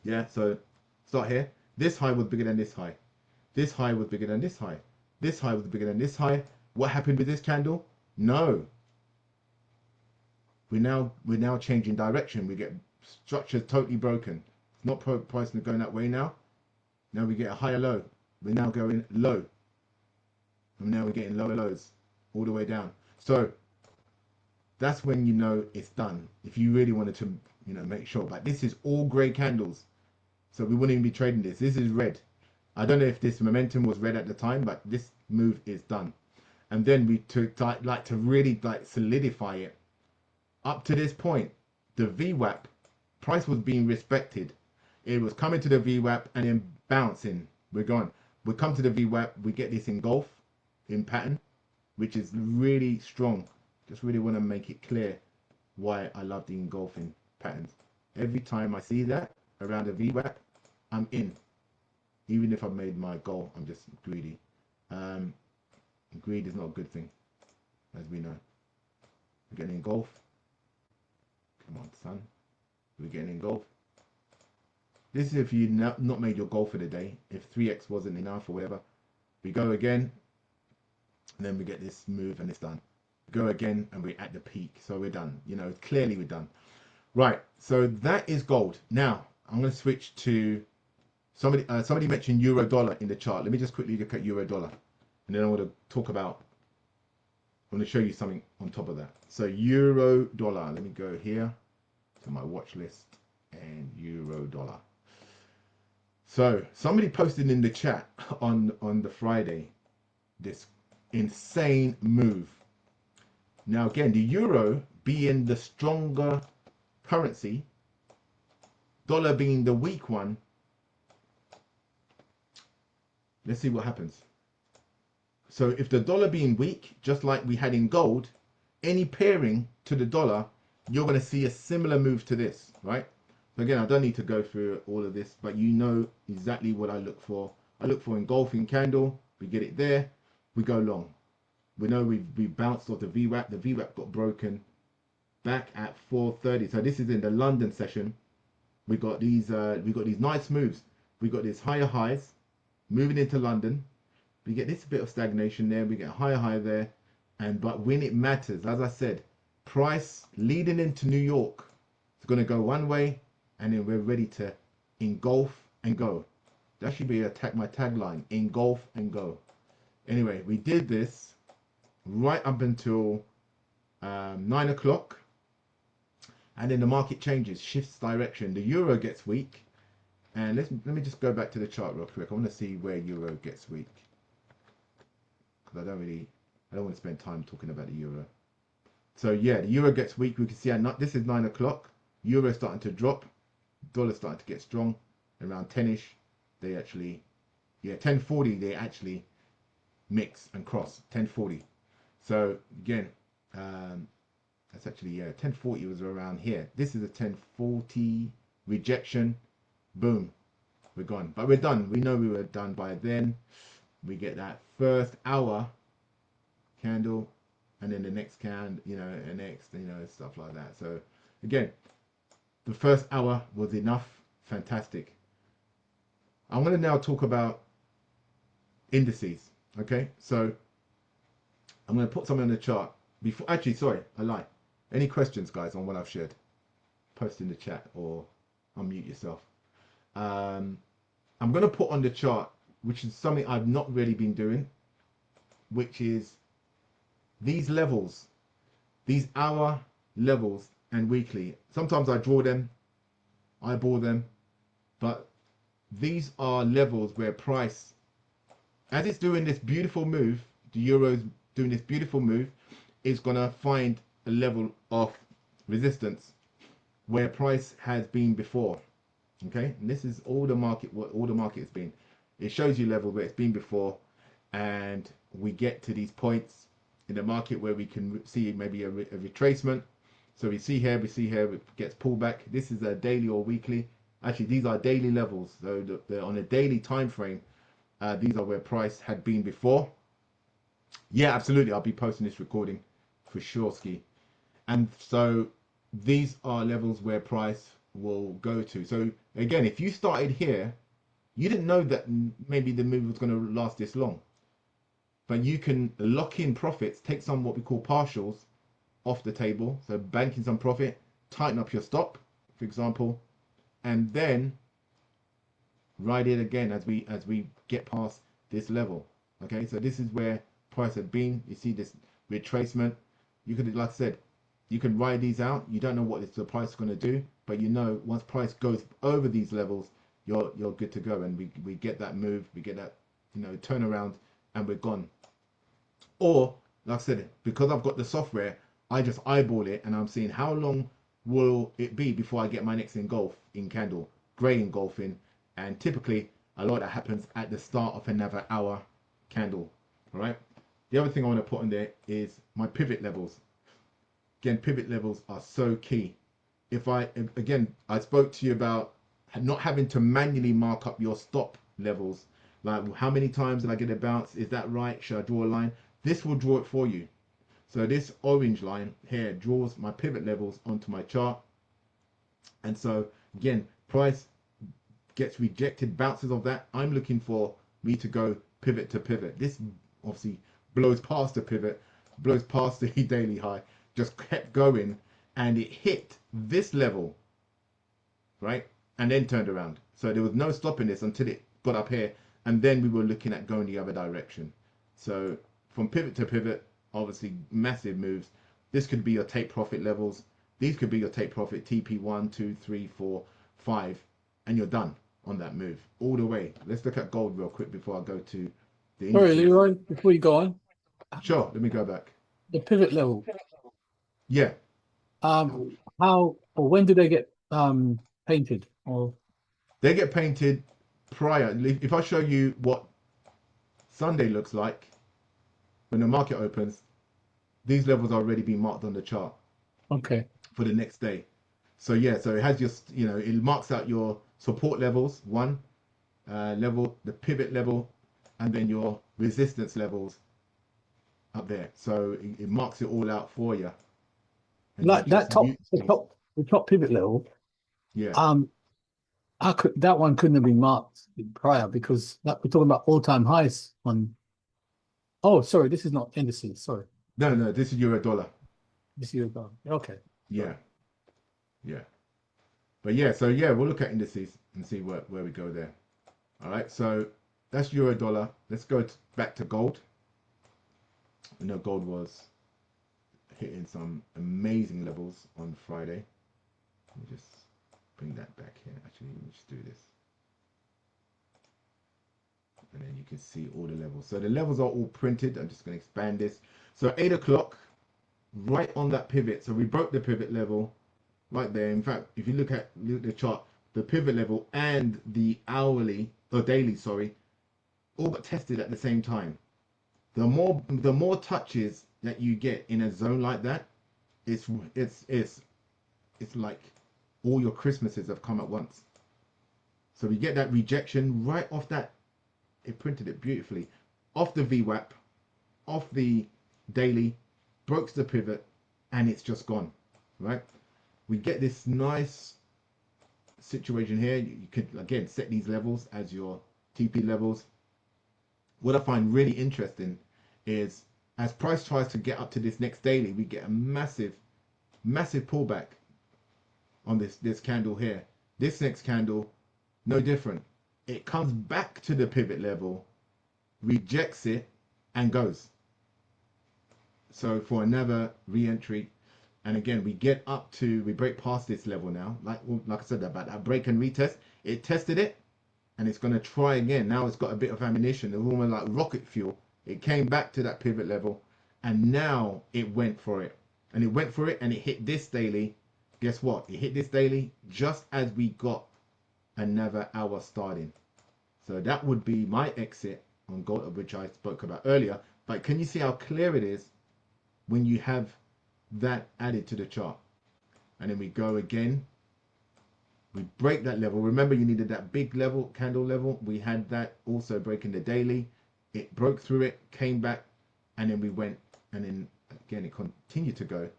Yeah. So start here. This high was bigger than this high. This high was bigger than this high. This high was bigger than this high. What happened with this candle? No. We're now changing direction. We get structure totally broken. It's not price going that way now. Now we get a higher low. We're now going low. And now we're getting lower lows all the way down. So that's when you know it's done. If you really wanted to, you know, make sure. But this is all grey candles. So we wouldn't even be trading this. This is red. I don't know if this momentum was red at the time, but this move is done. And then we took like to really like solidify it. Up to this point, the VWAP price was being respected. It was coming to the VWAP and then bouncing. We're gone. We come to the VWAP. We get this engulf in pattern, which is really strong. Just really want to make it clear why I love the engulfing patterns. Every time I see that around the VWAP, I'm in. Even if I've made my goal, I'm just greedy. Greed is not a good thing, as we know. We're getting engulfed. Come on, son. We're getting engulfed. This is if you not made your goal for the day. If 3x wasn't enough or whatever. We go again. And then we get this move and it's done. Go again and we're at the peak. So we're done. You know, clearly we're done. Right, so that is gold. Now I'm going to switch to somebody mentioned euro dollar in the chart. Let me just quickly look at euro dollar, and then I want to talk about. I'm going to show you something on top of that. So euro dollar. Let me go here to my watch list and euro dollar. So somebody posted in the chat on the Friday this insane move. Now again, the euro being the stronger currency, dollar being the weak one. Let's see what happens. So if the dollar being weak, just like we had in gold, any pairing to the dollar, you're going to see a similar move to this, right? So again, I don't need to go through all of this, but you know exactly what I look for. I look for engulfing candle. We get it there. We go long. We know we bounced off the VWAP. The VWAP got broken back at 4:30. So this is in the London session. We got these nice moves. We got these higher highs moving into London. We get this bit of stagnation there. We get a higher high there. But when it matters, as I said, price leading into New York is going to go one way, and then we're ready to engulf and go. That should be my tagline: engulf and go. Anyway, we did this right up until 9 o'clock, and then the market changes, shifts direction. The euro gets weak, and let me just go back to the chart real quick. I want to see where euro gets weak, because I don't want to spend time talking about the euro. So yeah, the euro gets weak. We can see this is 9 o'clock. Euro starting to drop, dollar starting to get strong. Around 10ish, they actually, 10:40 they actually mix and cross 10:40. So again, that's actually 10:40 was around here. This is a 10:40 rejection. Boom, we're gone. But we're done. We know we were done by then. We get that first hour candle, and then the next and next, stuff like that. So again, the first hour was enough. Fantastic. I'm going to now talk about indices. Okay, so I'm going to put something on the chart before. Actually, sorry, I lie. Any questions, guys, on what I've shared? Post in the chat or unmute yourself. I'm going to put on the chart, which is something I've not really been doing, which is these levels, these hour levels and weekly. Sometimes I draw them, eyeball them, but these are levels where price, as it's doing this beautiful move, the euro's doing this beautiful move, is going to find a level of resistance where price has been before. Okay, and this is all the market, what all the market has been. It shows you level where it's been before, and we get to these points in the market where we can see maybe a retracement. So we see here, it gets pulled back. This is a daily or weekly. Actually, these are daily levels. So they're on a daily time frame. These are where price had been before. Yeah, absolutely. I'll be posting this recording for sure, Ski. And so these are levels where price will go to. So again, if you started here, you didn't know that maybe the move was going to last this long. But you can lock in profits, take some what we call partials off the table. So banking some profit, tighten up your stop, for example, and then ride it again as we get past this level. Okay, so this is where price had been. You see this retracement. You could, like I said, you can ride these out. You don't know what the price is going to do, but you know once price goes over these levels, you're good to go, and we get that move, we get that turnaround, and we're gone. Or like I said, because I've got the software, I just eyeball it, and I'm seeing how long will it be before I get my next engulfing candle, gray engulfing, and typically a lot of that happens at the start of another hour candle. All right. The other thing I want to put in there is my pivot levels. Again, pivot levels are so key. Again, I spoke to you about not having to manually mark up your stop levels. Like how many times did I get a bounce? Is that right? Should I draw a line? This will draw it for you. So this orange line here draws my pivot levels onto my chart. And so again, price gets rejected, bounces of that. I'm looking for me to go pivot to pivot. This obviously blows past the pivot, blows past the daily high, just kept going, and it hit this level, right? And then turned around. So there was no stopping this until it got up here. And then we were looking at going the other direction. So from pivot to pivot, obviously massive moves. This could be your take profit levels. These could be your take profit TP 1, 2, 3, 4, 5, and you're done on that move all the way. Let's look at gold real quick before I go to the Sorry, indices. Leroy, before you go on, Sure, let me go back. the pivot level, Yeah, how or when do they get painted? Or they get painted prior. If I show you what Sunday looks like when the market opens, these levels are already being marked on the chart okay, for the next day. So yeah, so it has just, it marks out your support levels, one level, the pivot level, and then your resistance levels up there. So it marks it all out for you. And you like that just top, use these. the top pivot level. Yeah. Um, I could that one couldn't have been marked prior because that we're talking about all-time highs on. Oh, sorry, this is not indices. Sorry, No, no, this is euro dollar. this is okay. Yeah. Yeah. But yeah, so yeah, we'll look at indices and see where we go there. All right. So that's euro dollar. Let's go back to gold. I know gold was hitting some amazing levels on Friday. Let me just bring that back here. Actually, let me just do this. And then you can see all the levels. So the levels are all printed. I'm just going to expand this. So 8 o'clock, right on that pivot. So we broke the pivot level right there. In fact, if you look at the chart, the pivot level and the hourly or daily, sorry, all got tested at the same time. The more touches that you get in a zone like that, it's it's like all your Christmases have come at once. So we get that rejection right off that. It printed it beautifully off the VWAP, off the daily, broke the pivot, and it's just gone. Right? We get this nice situation here. You could again set these levels as your TP levels. What I find really interesting is as price tries to get up to this next daily, we get a massive pullback on this candle here. This next candle, no different. It comes back to the pivot level, rejects it, and goes. So for another re-entry, and again we break past this level now. Like I said about that break and retest, it tested it, and it's going to try again. Now it's got a bit of ammunition. It's almost like rocket fuel. It came back to that pivot level, and now it went for it, and it hit this daily. Guess what? It hit this daily just as we got another hour starting. So that would be my exit on gold, of which I spoke about earlier. But can you see how clear it is when you have that added to the chart? And then we go again. We break that level. Remember, you needed that big level, candle level. We had that also breaking the daily. It broke through it, came back, and then we went. And then again, it continued to go.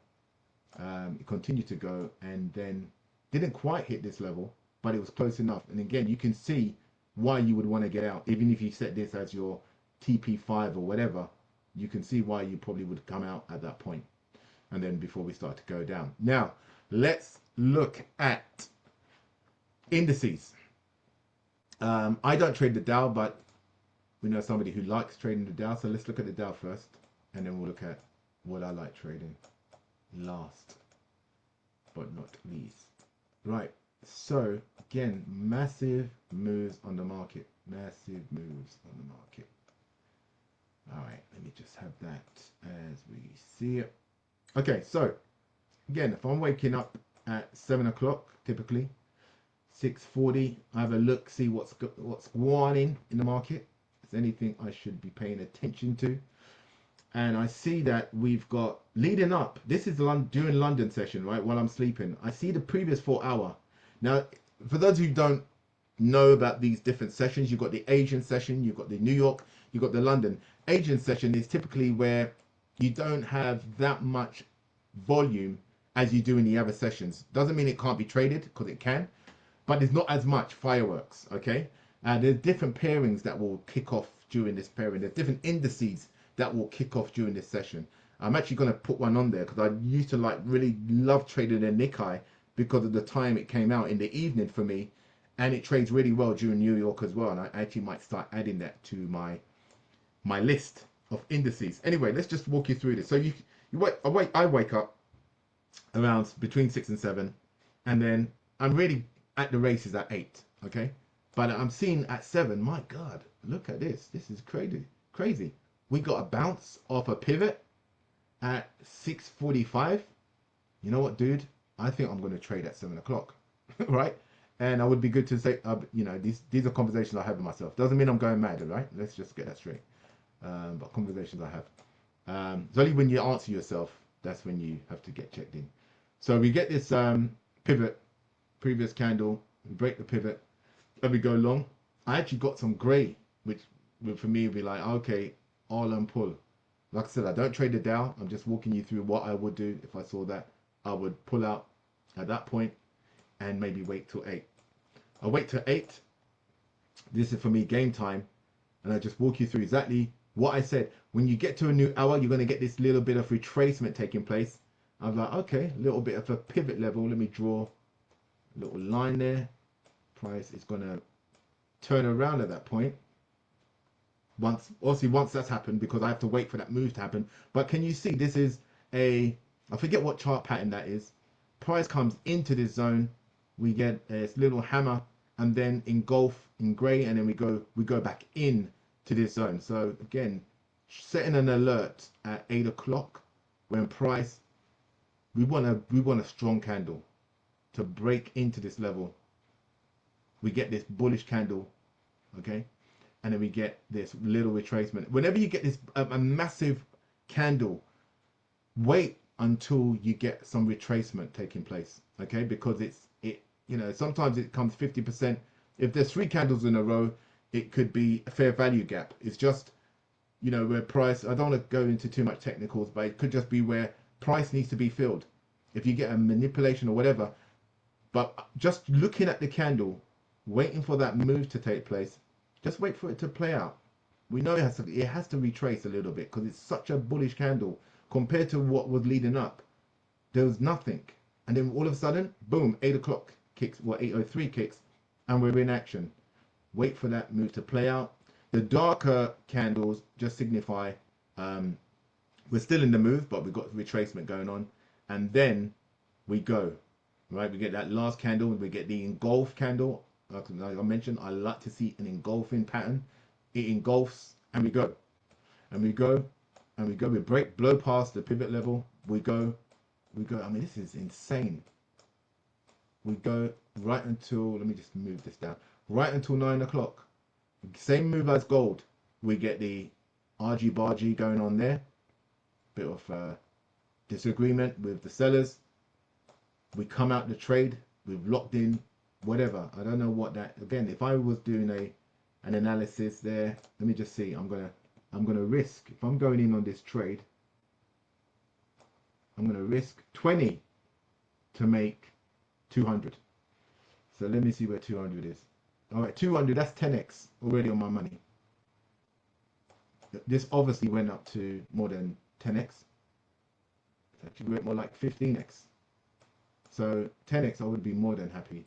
And then didn't quite hit this level, but it was close enough. And again, you can see why you would want to get out. Even if you set this as your TP5 or whatever, you can see why you probably would come out at that point. And then before we start to go down. Now, let's look at indices. I don't trade the Dow, but we know somebody who likes trading the Dow. So let's look at the Dow first, and then we'll look at what I like trading last but not least. Right, so again, massive moves on the market. Massive moves on the market. All right, let me just have that as we see it. Okay, so again, if I'm waking up at 7 o'clock, typically 6:40, I have a look, see what's going in the market. Is there anything I should be paying attention to? And I see that we've got leading up. This is during London session, right? While I'm sleeping, I see the previous 4 hour. Now, for those who don't know about these different sessions, you've got the Asian session, you've got the New York, you've got the London. Asian session is typically where you don't have that much volume as you do in the other sessions. Doesn't mean it can't be traded, because it can, but there's not as much fireworks, okay? There's different pairings that will kick off during this pairing. There's different indices that will kick off during this session. I'm actually going to put one on there because I used to like really love trading the Nikkei because of the time it came out in the evening for me, and it trades really well during New York as well. And I actually might start adding that to my list of indices. Anyway, let's just walk you through this. So I wake up around between 6 and 7, and then I'm really at the races at 8. Okay, but I'm seeing at 7. My God, look at this. This is crazy. Crazy. We got a bounce off a pivot at 6:45. You know what, dude? I think I'm going to trade at 7 o'clock, right? And I would be good to say, you know, these are conversations I have with myself. Doesn't mean I'm going mad, right? Let's just get that straight. But conversations I have. It's only when you answer yourself, that's when you have to get checked in. So we get this pivot, previous candle, we break the pivot, and we go long. I actually got some gray, which for me would be like, okay, all and pull. Like I said, I don't trade the Dow. I'm just walking you through what I would do if I saw that. I would pull out at that point and maybe wait till 8. I wait till 8. This is for me game time, and I just walk you through exactly what I said. When you get to a new hour, you're going to get this little bit of retracement taking place. I was like, okay, a little bit of a pivot level. Let me draw a little line there. Price is going to turn around at that point. Once that's happened, because I have to wait for that move to happen. But can you see this is I forget what chart pattern that is. Price comes into this zone. We get this little hammer and then engulf in gray, and then we go back in to this zone. So again, setting an alert at 8 o'clock when price, we want a strong candle to break into this level. We get this bullish candle, okay, and then we get this little retracement. Whenever you get this a massive candle, wait until you get some retracement taking place, okay, because you know, sometimes it comes 50%. If there's 3 candles in a row, it could be a fair value gap. It's just, you know, where price, I don't want to go into too much technicals, but it could just be where price needs to be filled. If you get a manipulation or whatever, but just looking at the candle, waiting for that move to take place, just wait for it to play out. We know it has to retrace a little bit because it's such a bullish candle compared to what was leading up. There was nothing. And then all of a sudden, boom, 8 o'clock kicks, 8:03 kicks, and we're in action. Wait for that move to play out. The darker candles just signify we're still in the move, but we've got retracement going on. And then we go, right? We get that last candle, we get the engulf candle. Like I mentioned, I like to see an engulfing pattern. It engulfs, and we go, and we go, and we go. We blow past the pivot level. We go. I mean, this is insane. We go right until, let me just move this down, right until 9 o'clock. Same move as gold. We get the argy-bargy going on there. Bit of disagreement with the sellers. We come out the trade. We've locked in whatever. I don't know what that, again, if I was doing an analysis there, let me just see. I'm gonna risk, if I'm going in on this trade, I'm gonna risk 20 to make 200. So let me see where 200 is. All right, 200, that's 10x already on my money. This obviously went up to more than 10x. It actually went more like 15x. So 10x, I would be more than happy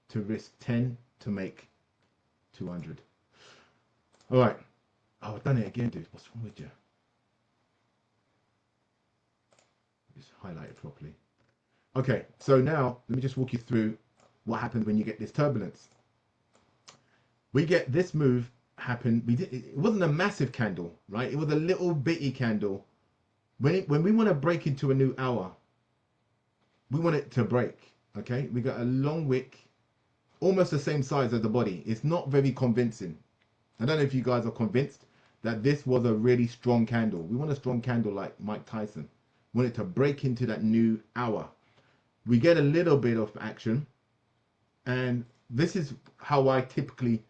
to risk 10 to make 200. All right. Oh, I've done it again, dude. What's wrong with you? Just highlight it properly. Okay, so now let me just walk you through what happens when you get this turbulence. We get this move happen. It wasn't a massive candle, right? It was a little bitty candle. When we want to break into a new hour, we want it to break. Okay, we got a long wick, almost the same size as the body. It's not very convincing. I don't know if you guys are convinced that this was a really strong candle. We want a strong candle like Mike Tyson. We want it to break into that new hour. We get a little bit of action, and this is how I typically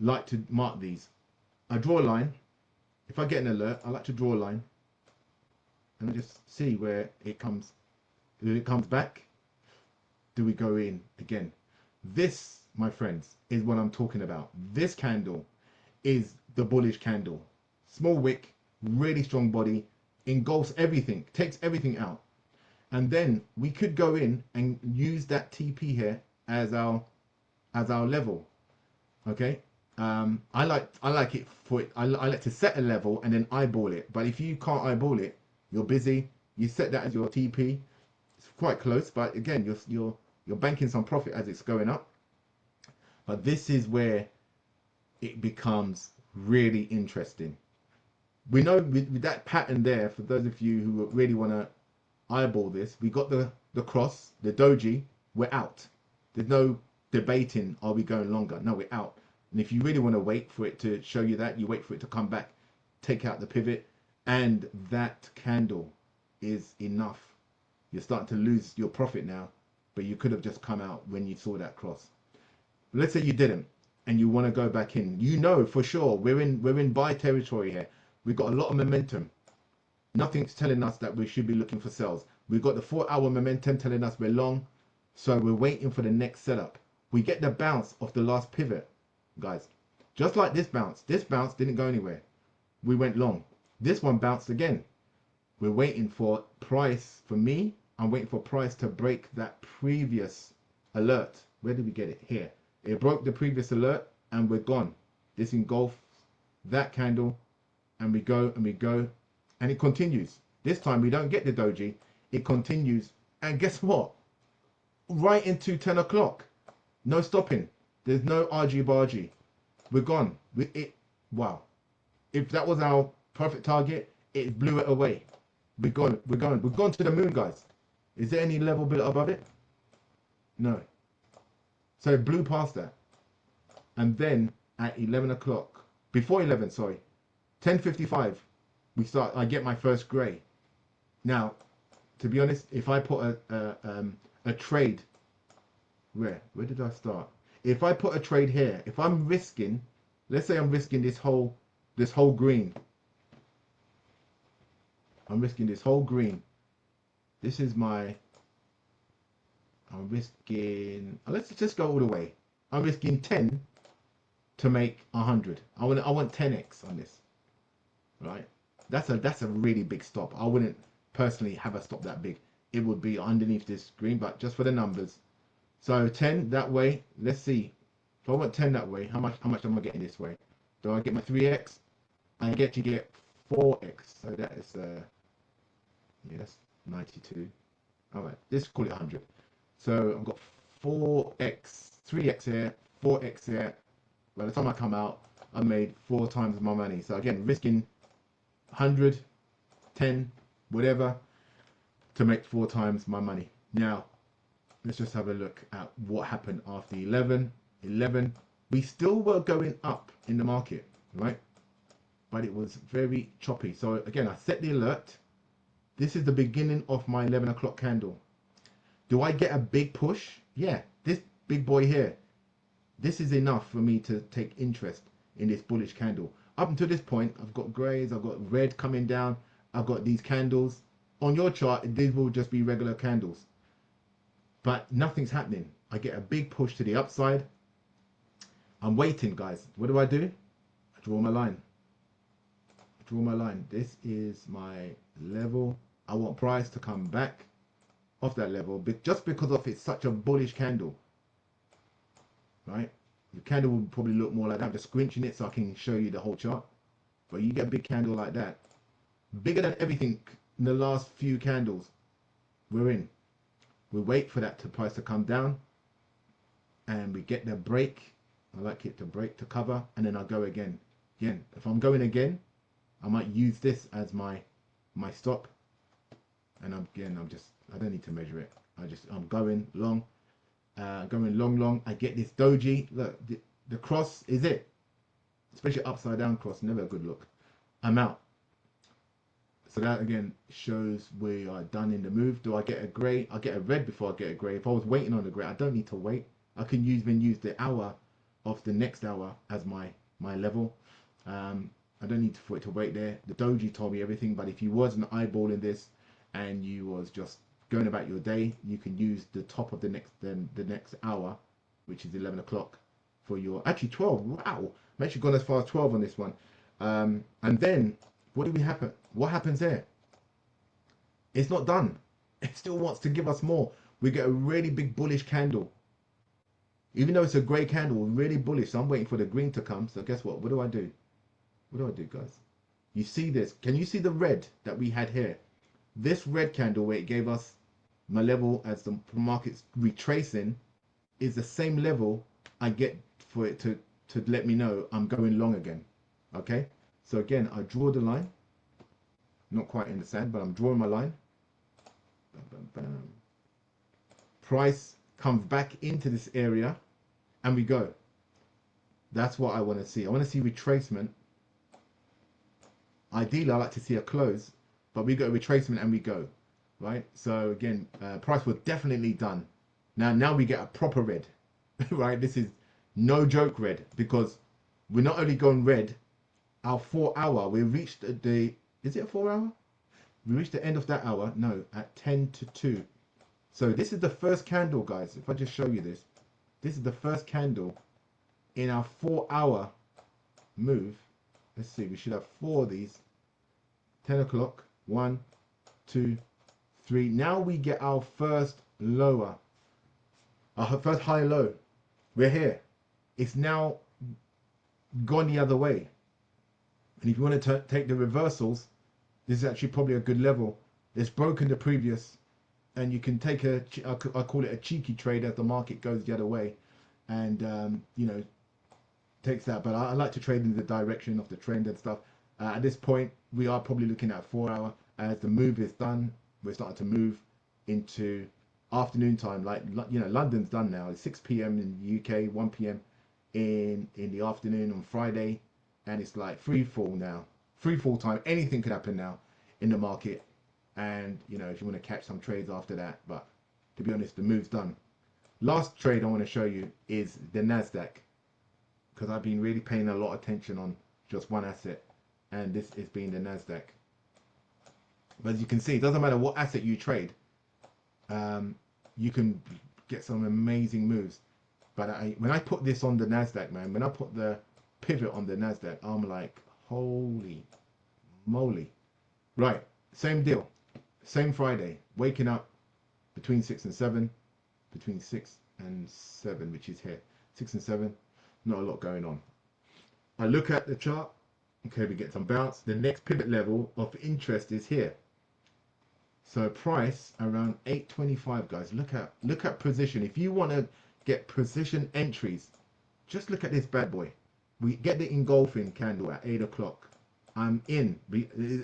like to mark these. I draw a line. If I get an alert, I like to draw a line and I just see where it comes. If it comes back, do we go in again? This, my friends, is what I'm talking about. This candle is the bullish candle. Small wick, really strong body. engulfs everything, takes everything out. And then we could go in and use that TP here as our level. Okay. I like it for it. I like to set a level and then eyeball it. But if you can't eyeball it, you're busy. You set that as your TP. It's quite close, but again, you're banking some profit as it's going up. But this is where it becomes really interesting. We know with that pattern there, for those of you who really want to eyeball this, we got the cross, the doji, we're out. There's no debating, are we going longer? No, we're out. And if you really want to wait for it to show you that, you wait for it to come back, take out the pivot, and that candle is enough. You're starting to lose your profit now, but you could have just come out when you saw that cross. Let's say you didn't, and you want to go back in. You know for sure we're in buy territory here. We've got a lot of momentum. Nothing's telling us that we should be looking for sales. We've got the 4-hour momentum telling us we're long, so we're waiting for the next setup. We get the bounce of the last pivot, guys. Just like this bounce didn't go anywhere. We went long. This one bounced again. We're waiting for price. For me, I'm waiting for price to break that previous alert. Where did we get it? Here. It broke the previous alert and we're gone. This engulfs that candle and we go and we go and it continues. This time we don't get the doji. It continues and guess what? Right into 10 o'clock. No stopping. There's no argy-bargy. We're gone. Wow. If that was our perfect target, it blew it away. We're gone. We've gone to the moon, guys. Is there any level bit above it? No. So it blew past that. And then at 11 o'clock, before 11, sorry, 10:55, I get my first gray. Now, to be honest, if I put a trade, where did I start? If I put a trade here, if I'm risking, let's say I'm risking this whole green. I'm risking this whole green. This is I'm risking, let's just go all the way. I'm risking 10 to make 100. I want 10x on this, right? That's a really big stop. I wouldn't personally have a stop that big. It would be underneath this green, but just for the numbers. So 10 that way. Let's see. If I want 10 that way, how much am I getting this way? Do I get my 3x? I get 4x. So that is yes, 92. All right, let's call it 100. So I've got 4x, 3x here, 4x here. By the time I come out, I made 4 times my money. So again, risking 100, 10, whatever, to make 4 times my money. Now, let's just have a look at what happened after 11. We still were going up in the market, right? But it was very choppy. So again, I set the alert. This is the beginning of my 11 o'clock candle. Do I get a big push? Yeah, this big boy here. This is enough for me to take interest in this bullish candle. Up until this point, I've got grays, I've got red coming down, I've got these candles. On your chart, these will just be regular candles. But nothing's happening. I get a big push to the upside. I'm waiting, guys. What do? I draw my line. This is my level. I want price to come back off that level, but just because of it's such a bullish candle, right? The candle will probably look more like that. I'm just squinching it so I can show you the whole chart. But you get a big candle like that, bigger than everything in the last few candles. We're in. We wait for that price to come down, and we get the break. I like it to break to cover, and then I go again. Again, if I'm going again, I might use this as my stop. And I don't need to measure it. I'm going long, long. I get this doji. Look, the cross is it. Especially upside down cross, never a good look. I'm out. So that again shows we are done in the move. Do I get a gray? I get a red before I get a gray. If I was waiting on the gray, I don't need to wait. I can use the hour of the next hour as my level. I don't need for it to wait there. The doji told me everything, but if you wasn't eyeballing this and you was just going about your day, you can use the top of the next hour, which is 11 o'clock for your, actually 12. Wow, I'm actually gone as far as 12 on this one. And then what happens there? It's not done. It still wants to give us more. We get a really big bullish candle. Even though it's a grey candle, really bullish. So I'm waiting for the green to come. So guess what? What do I do? What do I do, guys? You see this? Can you see the red that we had here? This red candle where it gave us my level as the market's retracing is the same level I get for it to let me know I'm going long again. Okay? So again, I draw the line. Not quite in the sand, but I'm drawing my line. Bam, bam, bam. Price comes back into this area and we go. That's what I want to see. I want to see retracement. Ideally, I like to see a close, but we got a retracement and we go, right? So again, price was definitely done. Now we get a proper red, right? This is no joke red, because we're not only going red, our 4 hour, we reached the, is it a 4 hour? We reached the end of that hour, no, at 10 to 2. So this is the first candle, guys. If I just show you this, this is the first candle in our 4 hour move. Let's see, we should have 4 of these. 10 o'clock, 1, 2, 3. Now we get our first lower, our first high low. We're here. It's now gone the other way. And if you want to take the reversals, this is actually probably a good level. It's broken the previous, and you can take a, I call it a cheeky trade as the market goes the other way, and you know, takes that. But I like to trade in the direction of the trend and stuff. At this point, we are probably looking at 4 hour. As the move is done, we're starting to move into afternoon time. Like, you know, London's done now. It's 6 p.m. in the UK, 1 p.m. in the afternoon on Friday, and it's like free fall now. Free fall time. Anything could happen now in the market, and you know, if you want to catch some trades after that. But to be honest, the move's done. Last trade I want to show you is the Nasdaq, because I've been really paying a lot of attention on just one asset, and this is being the Nasdaq. But as you can see, it doesn't matter what asset you trade, you can get some amazing moves. But when I put this on the Nasdaq, man, when I put the pivot on the Nasdaq, I'm like, holy moly. Right, same deal, same Friday, waking up between 6 and 7, between 6 and 7, which is here, 6 and 7, not a lot going on. I look at the chart, okay, we get some bounce. The next pivot level of interest is here. So price around 825, guys. Look at position. If you want to get position entries, just look at this bad boy. We get the engulfing candle at 8 o'clock. I'm in.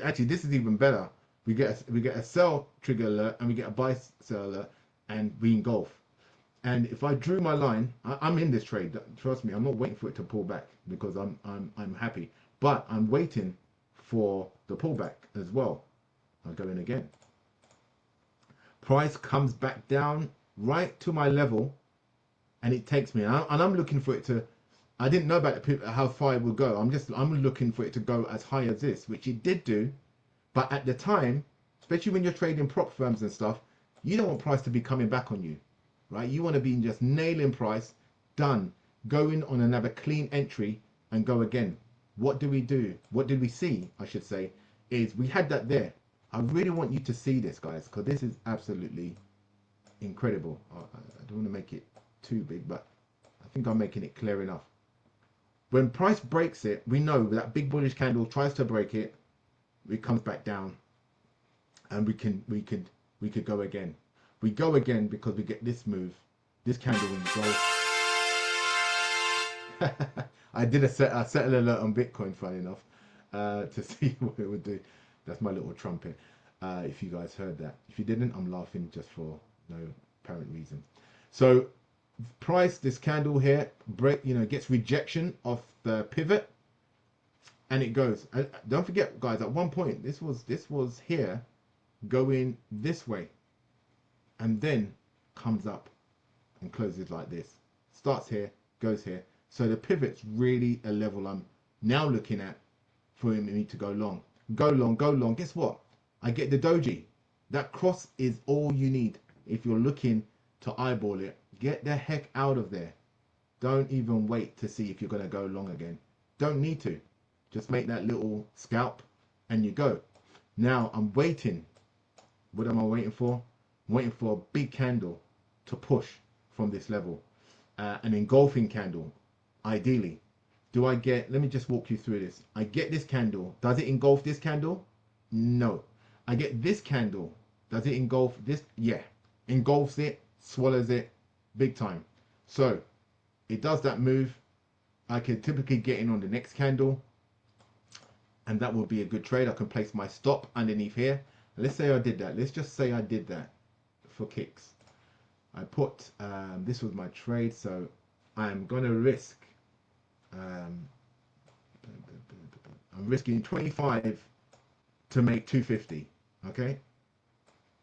Actually, this is even better. We get a sell trigger alert, and we get a buy sell alert, and we engulf. And if I drew my line, I'm in this trade. Trust me, I'm not waiting for it to pull back, because I'm happy. But I'm waiting for the pullback as well. I'll go in again. Price comes back down right to my level, and it takes me. And I'm looking for it to. I didn't know about how far it would go. I'm looking for it to go as high as this, which it did do. But at the time, especially when you're trading prop firms and stuff, you don't want price to be coming back on you, right? You want to be just nailing price, done, going on another clean entry and go again. What do we do? What did we see, I should say, is we had that there. I really want you to see this, guys, because this is absolutely incredible. I don't want to make it too big, but I think I'm making it clear enough. When price breaks it, we know that big bullish candle tries to break it, it comes back down, and we could go again. We go again because we get this move, this candle when you go. I did a settle alert on Bitcoin, funny enough, to see what it would do. That's my little trumpet. If you guys heard that. If you didn't, I'm laughing just for no apparent reason. So price, this candle here, gets rejection of the pivot, and it goes. Don't forget, guys, at one point this was here going this way, and then comes up and closes like this. Starts here, goes here. So the pivot's really a level I'm now looking at for me to go long. Go long, go long. Guess what? I get the doji. That cross is all you need. If you're looking to eyeball it, get the heck out of there. Don't even wait to see if you're going to go long again. Don't need to. Just make that little scalp and you go. Now I'm waiting What am I waiting for? I'm waiting for a big candle to push from this level, an engulfing candle, ideally. Do I get, let me just walk you through this. I get this candle. Does it engulf this candle? No. I get this candle. Does it engulf this? Yeah. Engulfs it, swallows it, big time. So it does that move. I can typically get in on the next candle, and that will be a good trade. I can place my stop underneath here. Let's say I did that. Let's just say I did that for kicks. I put, this was my trade, so I'm going to risk, I'm risking 25 to make 250, okay?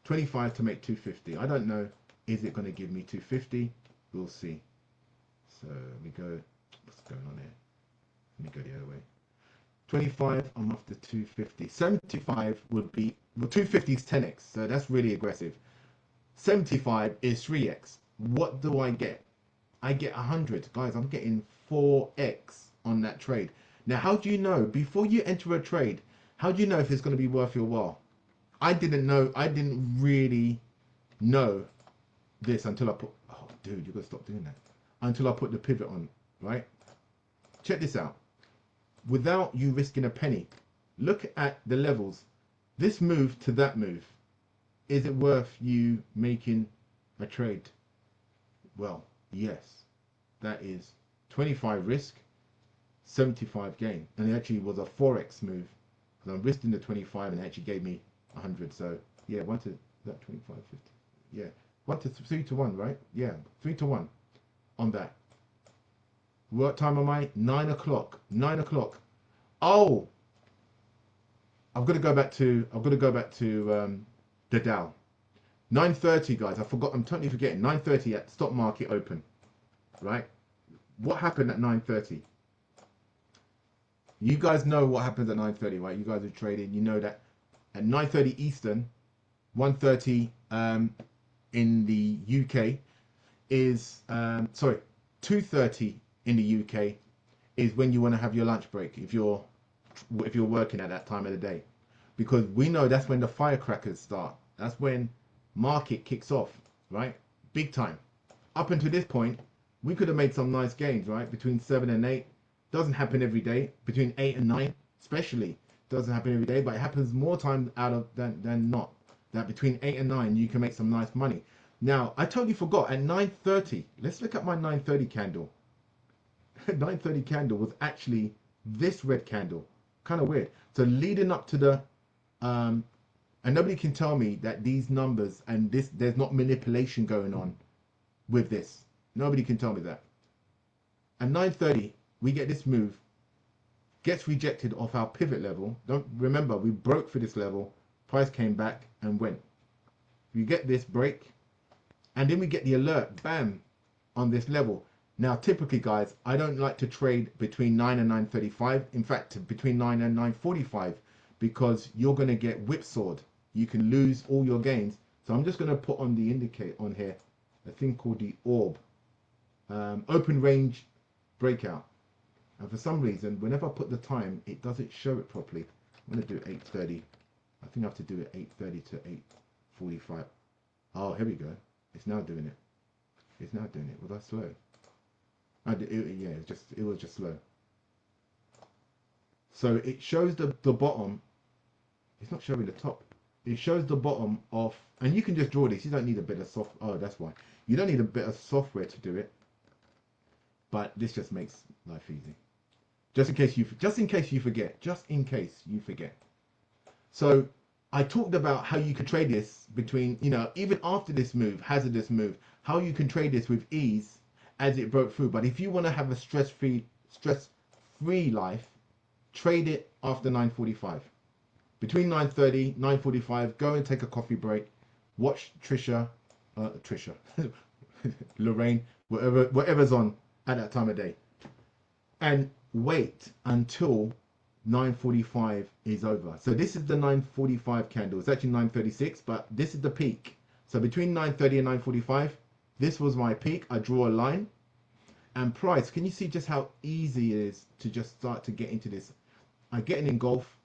25 to make 250. I don't know, is it going to give me 250? We'll see. So let me go, what's going on here? Let me go the other way. 25, I'm off to 250. 75 would be, well, 250 is 10x, so that's really aggressive. 75 is 3x. What do I get? I get 100. Guys, I'm getting 4x on that trade. Now, how do you know, before you enter a trade, how do you know if it's going to be worth your while? I didn't know, I didn't really know this until I put, oh, dude, you got to stop doing that. Until I put the pivot on, right? Check this out. Without you risking a penny, look at the levels. This move to that move. Is it worth you making a trade? Well, yes. That is 25 risk, 75 gain. And it actually was a Forex move. Because I'm risking the 25 and it actually gave me 100. So, yeah, 1 to that 25, 50. Yeah, 1 to 3 to 1, right? Yeah, 3 to 1 on that. What time am I? 9 o'clock. 9 o'clock. Oh! I've got to go back to the Dow. 9:30, guys. I forgot. I'm totally forgetting. 9:30 at stock market open, right? What happened at 9:30? You guys know what happens at 9:30, right? You guys are trading. You know that at 9:30 Eastern, 1:30 in the UK is sorry, 2:30 in the UK is when you want to have your lunch break if you're working at that time of the day, because we know that's when the firecrackers start. That's when market kicks off, right? Big time. Up until this point, we could have made some nice gains, right? Between 7 and 8. Doesn't happen every day. Between 8 and 9, especially, doesn't happen every day, but it happens more times out of than not. That between 8 and 9, you can make some nice money. Now, I totally forgot at 9:30. Let's look at my 9:30 candle. 9:30 candle was actually this red candle. Kind of weird. So leading up to the and nobody can tell me that these numbers and this, there's not manipulation going on with this. Nobody can tell me that. At 9:30, we get this move, gets rejected off our pivot level. Don't remember, we broke for this level. Price came back and went. We get this break, and then we get the alert, bam, on this level. Now, typically, guys, I don't like to trade between 9 and 9:35. In fact, between 9 and 9:45, because you're going to get whipsawed. You can lose all your gains. So I'm just going to put on the indicate on here, a thing called the orb, open range breakout. And for some reason, whenever I put the time, it doesn't show it properly. I'm going to do 8:30. I think I have to do it 8:30 to 8:45. Oh, here we go. It's now doing it. It's now doing it. Was I slow? Yeah, it was just slow. So it shows the bottom. It's not showing the top. It shows the bottom of, and you can just draw this. You don't need a bit of soft. Oh, that's why. You don't need a bit of software to do it. But this just makes life easy. Just in case you forget. Just in case you forget. So I talked about how you could trade this between, even after this move, hazardous move, how you can trade this with ease as it broke through. But if you want to have a stress-free life, trade it after 9:45. Between 9:30, 9:45, go and take a coffee break. Watch Trisha, Lorraine, whatever's on at that time of day. And wait until 9:45 is over. So this is the 9:45 candle. It's actually 9:36, but this is the peak. So between 9:30 and 9:45, this was my peak. I draw a line. And price, can you see just how easy it is to just start to get into this? I get an engulf.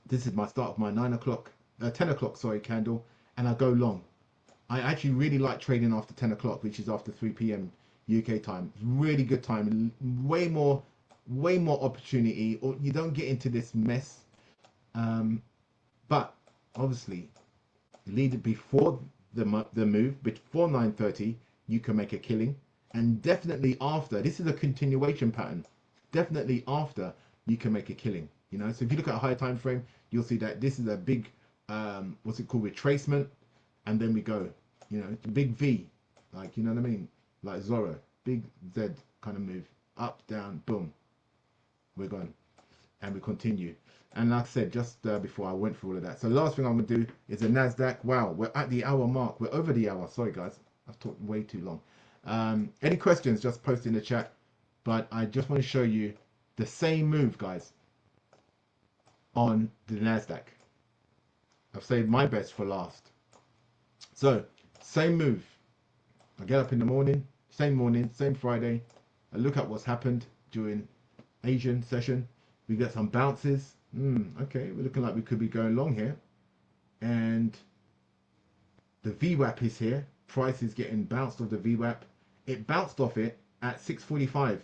This is my start of my 9 o'clock 10 o'clock, sorry, candle, and I go long. I actually really like trading after 10 o'clock, which is after 3 p.m. UK time. Really good time. Way more opportunity, or you don't get into this mess. But obviously, lead it before the move, before 9:30, you can make a killing, and definitely after. This is a continuation pattern. Definitely after, you can make a killing. You know, so if you look at a higher time frame, you'll see that this is a big, what's it called, retracement, and then we go. You know, big V, like, you know what I mean, like Zorro, big Z kind of move, up, down, boom, we're gone, and we continue. And like I said, just before I went through all of that, so last thing I'm gonna do is the Nasdaq. Wow, we're at the hour mark. We're over the hour. Sorry guys, I've talked way too long. Any questions, just post in the chat. But I just want to show you the same move, guys, on the Nasdaq. I've saved my best for last. So same move. I get up in the morning, same Friday. I look at what's happened during Asian session. We get some bounces. Okay, we're looking like we could be going long here. And the VWAP is here. Price is getting bounced off the VWAP. It bounced off it at 6:45.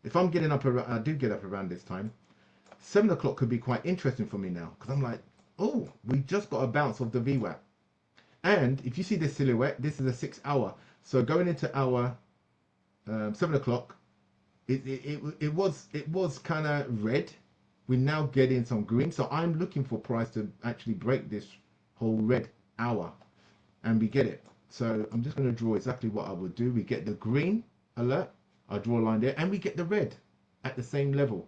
If I'm getting up, I do get up around this time. 7 o'clock could be quite interesting for me now, because I'm like, oh, we just got a bounce off the VWAP. And if you see this silhouette, this is a 6 hour. So going into our 7 o'clock, it was kind of red. We're now getting some green. So I'm looking for price to actually break this whole red hour, and we get it. So I'm just going to draw exactly what I would do. We get the green alert. I draw a line there, and we get the red at the same level.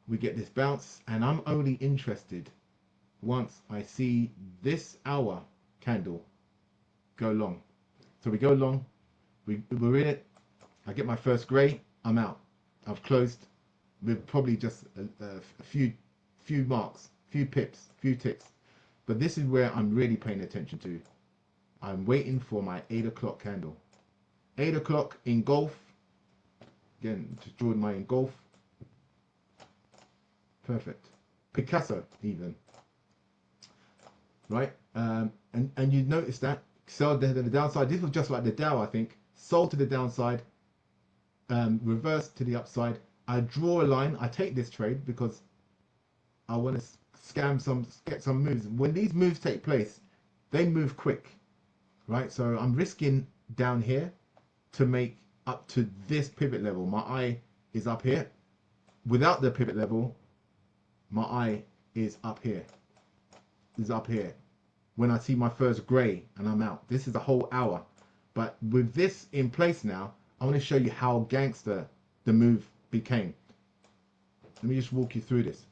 We get this bounce, and I'm only interested once I see this hour candle go long. So we go long, we're in it. I get my first gray, I'm out. I've closed with probably just a few marks, few pips, few ticks. But this is where I'm really paying attention to. I'm waiting for my 8 o'clock candle. 8 o'clock engulf. Again, just drawing my engulf. Perfect. Picasso even. Right? And you notice that sell to the downside. This was just like the Dow, I think. Sold to the downside, reverse to the upside. I draw a line. I take this trade because I want to get some moves. When these moves take place, they move quick, right? So I'm risking down here to make up to this pivot level. My eye is up here. Without the pivot level, my eye is up here. Is up here. When I see my first gray and I'm out. This is a whole hour. But with this in place now, I want to show you how gangster the move became. Let me just walk you through this.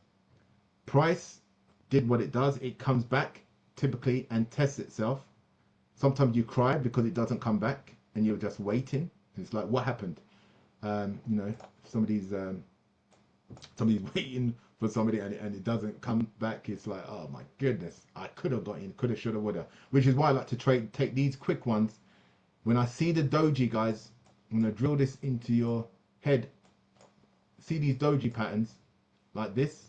Price did what it does. It comes back typically and tests itself. Sometimes you cry because it doesn't come back and you're just waiting. It's like, what happened? You know, somebody's waiting for somebody and it doesn't come back. It's like, oh my goodness, I could have got in, could have, should have, would have. Which is why I like to take these quick ones. When I see the doji, guys, I'm going to drill this into your head. See these doji patterns like this.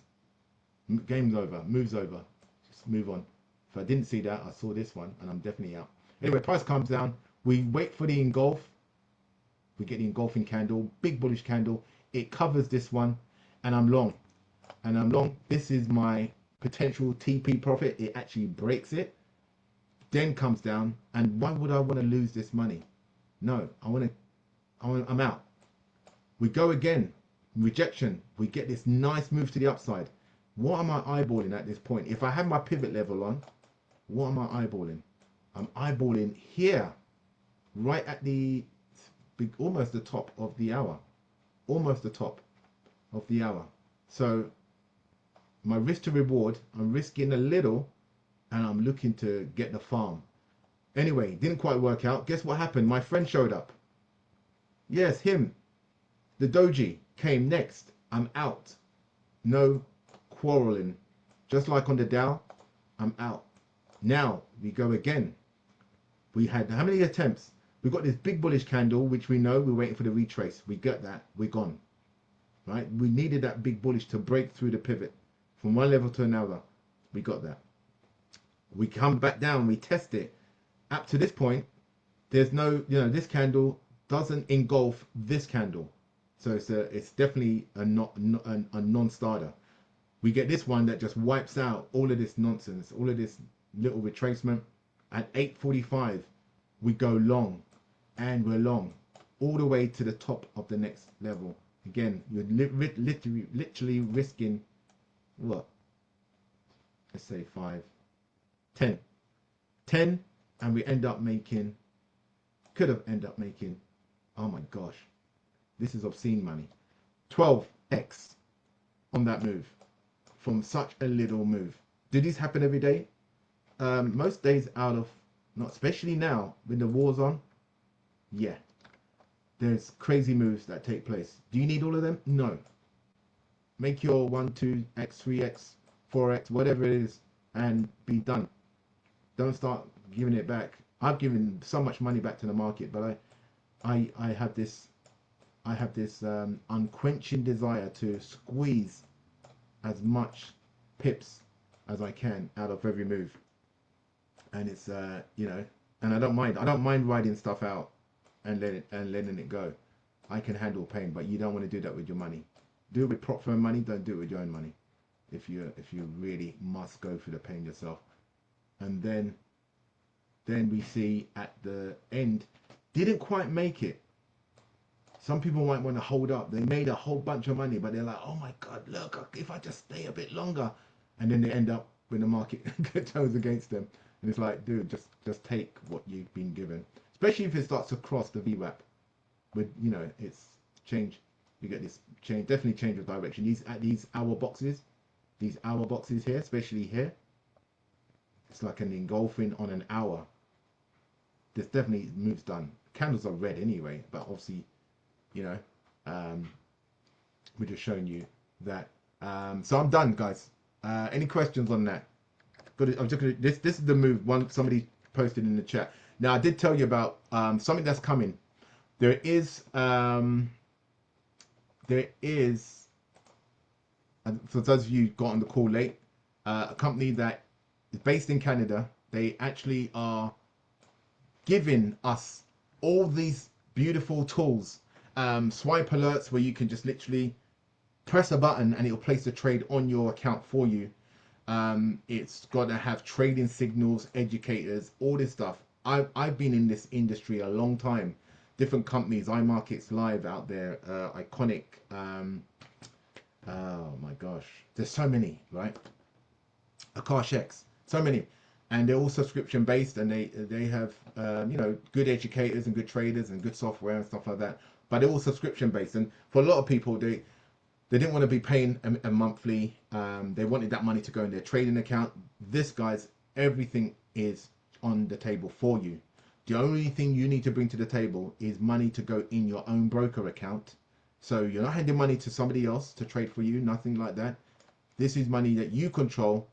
Game's over, moves over. Just move on. If I didn't see that, I saw this one and I'm definitely out. Anyway, price comes down. We wait for the engulf. We get the engulfing candle, big bullish candle. It covers this one and I'm long. And I'm long. This is my potential TP profit. It actually breaks it. Then comes down. And why would I want to lose this money? No, I'm out. We go again. Rejection. We get this nice move to the upside. What am I eyeballing at this point? If I have my pivot level on, what am I eyeballing? I'm eyeballing here, right at the almost the top of the hour. Almost the top of the hour. So my risk to reward, I'm risking a little and I'm looking to get the farm. Anyway, didn't quite work out. Guess what happened? My friend showed up. Yes, him. The doji came next. I'm out. No quarreling. Just like on the Dow, I'm out. Now we go again. We had how many attempts? We got this big bullish candle, which we know we're waiting for the retrace. We got that. We're gone. Right? We needed that big bullish to break through the pivot from one level to another. We got that. We come back down, we test it. Up to this point, there's no, this candle doesn't engulf this candle. So it's definitely a non-starter. We get this one that just wipes out all of this nonsense, all of this little retracement. At 8:45, we go long, and we're long all the way to the top of the next level. Again, you're literally risking what? Let's say 5, 10, 10, and we end up making, could have ended up making, oh my gosh, this is obscene money, 12x on that move from such a little move. Do these happen every day? Most days out of, not especially now when the war's on, yeah, there's crazy moves that take place. Do you need all of them? No. Make your 1, 2x, 3x, 4x, whatever it is, and be done. Don't start giving it back. I've given so much money back to the market, but I have this unquenching desire to squeeze as much pips as I can out of every move. And it's and I don't mind riding stuff out and letting it go. I can handle pain, but you don't want to do that with your money. Do it with prop firm money. Don't do it with your own money. If you really must go through the pain yourself. And then we see at the end, didn't quite make it. Some people might want to hold up. They made a whole bunch of money, but they're like, oh my God, look, if I just stay a bit longer. And then they end up when the market goes against them. And it's like, dude, just take what you've been given. Especially if it starts to cross the VWAP. With, it's change. You get this change, definitely change of direction. These hour boxes here, especially here, it's like an engulfing on an hour. There's definitely moves done. Candles are red anyway, but obviously, we're just showing you that. So I'm done, guys. Any questions on that? I'm just gonna, this is the move one somebody posted in the chat. Now I did tell you about something that's coming. There is for those of you who got on the call late, a company that is based in Canada. They actually are giving us all these beautiful tools, swipe alerts where you can just literally press a button and it'll place a trade on your account for you. It's got to have trading signals, educators, all this stuff. I've been in this industry a long time. Different companies, iMarkets Live out there, Iconic. Oh my gosh, there's so many, right? Akashx, so many, and they're all subscription based, and they have good educators and good traders and good software and stuff like that. But they're all subscription based, and for a lot of people, they didn't want to be paying a monthly. They wanted that money to go in their trading account. This, guys, everything is on the table for you. The only thing you need to bring to the table is money to go in your own broker account. So you're not handing money to somebody else to trade for you, nothing like that. This is money that you control,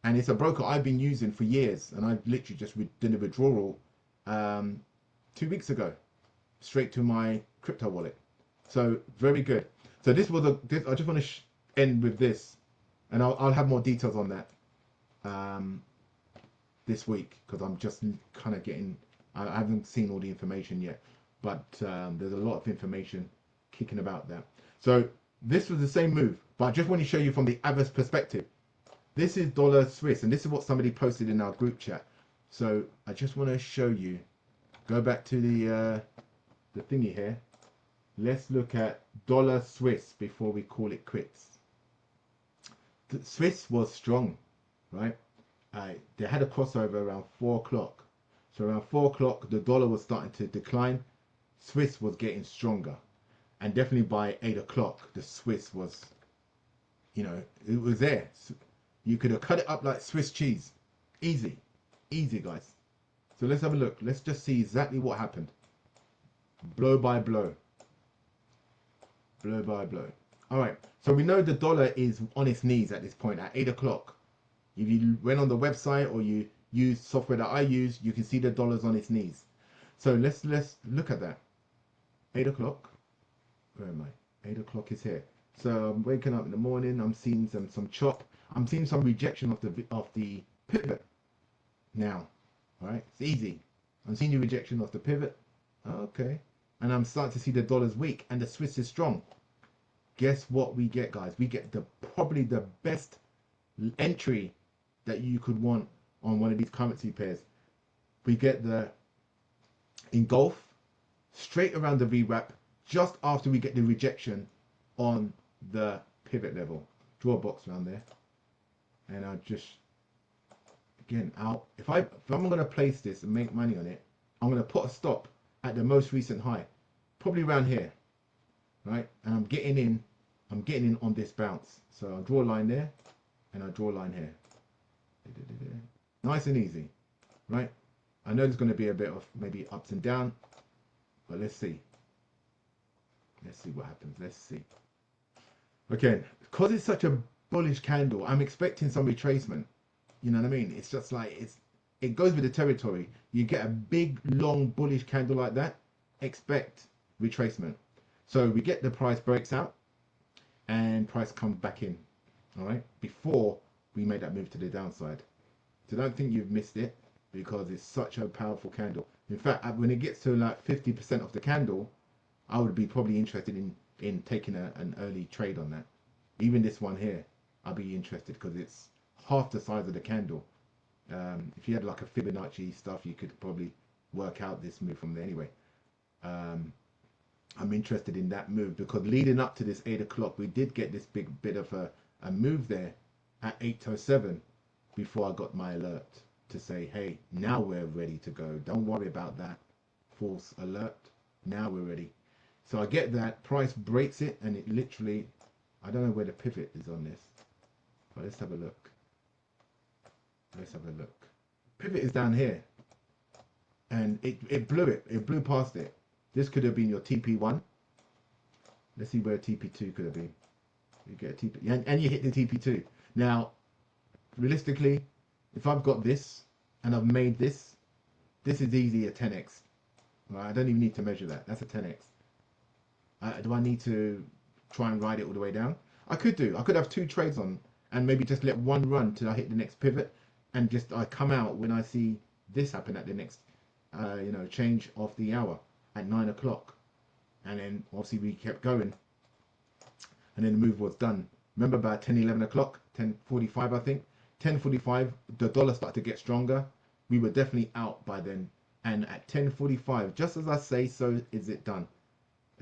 and it's a broker I've been using for years, and I've literally just did a withdrawal 2 weeks ago, straight to my crypto wallet. So very good. So this was I just want to end with this, and I'll have more details on that this week, because I'm just kind of getting, I haven't seen all the information yet, but there's a lot of information kicking about that. So this was the same move, but I just want to show you from the other perspective. This is dollar Swiss, and this is what somebody posted in our group chat. So I just want to show you, go back to the thingy here. Let's look at dollar Swiss before we call it quits. The Swiss was strong, right? They had a crossover around 4 o'clock. So around 4 o'clock, the dollar was starting to decline. Swiss was getting stronger. And definitely by 8 o'clock, the Swiss was, it was there. You could have cut it up like Swiss cheese. Easy. Easy, guys. So let's have a look. Let's just see exactly what happened. Blow by blow. Blow by blow. All right. So we know the dollar is on its knees at this point at 8 o'clock. If you went on the website or you use software that I use, you can see the dollar's on its knees. So let's look at that. 8 o'clock. Where am I? 8 o'clock is here. So I'm waking up in the morning. I'm seeing some chop. I'm seeing some rejection of the pivot. now. All right, it's easy. I'm seeing the rejection of the pivot. Okay, and I'm starting to see the dollar's weak and the Swiss is strong. Guess what we get, guys? We get the probably the best entry that you could want on one of these currency pairs. We get the engulf straight around the VWAP just after we get the rejection on the pivot level. Draw a box around there, and I'll just again out. If I'm going to place this and make money on it, I'm going to put a stop at the most recent high, probably around here, right? And I'm getting in on this bounce. So I'll draw a line there, and I'll draw a line here. Nice and easy, right? I know there's going to be a bit of maybe ups and down, but let's see. Let's see what happens. Let's see. Again, because it's such a bullish candle, I'm expecting some retracement. You know what I mean? It's just like it goes with the territory. You get a big, long, bullish candle like that, expect retracement. So we get the price breaks out and price comes back in, all right, before we make that move to the downside. So don't think you've missed it because it's such a powerful candle. In fact, when it gets to like 50% of the candle, I would be probably interested in taking an early trade on that. Even this one here, I'll be interested because it's half the size of the candle. If you had like a Fibonacci stuff, you could probably work out this move from there anyway. I'm interested in that move because leading up to this 8 o'clock, we did get this big bit of a move there at 8:07 before I got my alert to say, hey, now we're ready to go. Don't worry about that false alert. Now we're ready. So I get that price breaks it, and it literally, I don't know where the pivot is on this, but let's have a look. Let's have a look. Pivot is down here, and it blew it. It blew past it. This could have been your TP1. Let's see where TP2 could have been. You get a TP, and you hit the TP2. Now, realistically, if I've got this and I've made this, this is easy a 10x. Right? I don't even need to measure that. That's a 10x. Do I need to try and ride it all the way down? I could do. I could have 2 trades on and maybe just let one run till I hit the next pivot, and just I come out when I see this happen at the next, change of the hour at 9 o'clock, and then obviously we kept going, and then the move was done. Remember about 10-11 o'clock, 10:45 I think, 10:45 the dollar started to get stronger. We were definitely out by then, and at 10:45, just as I say, so is it done.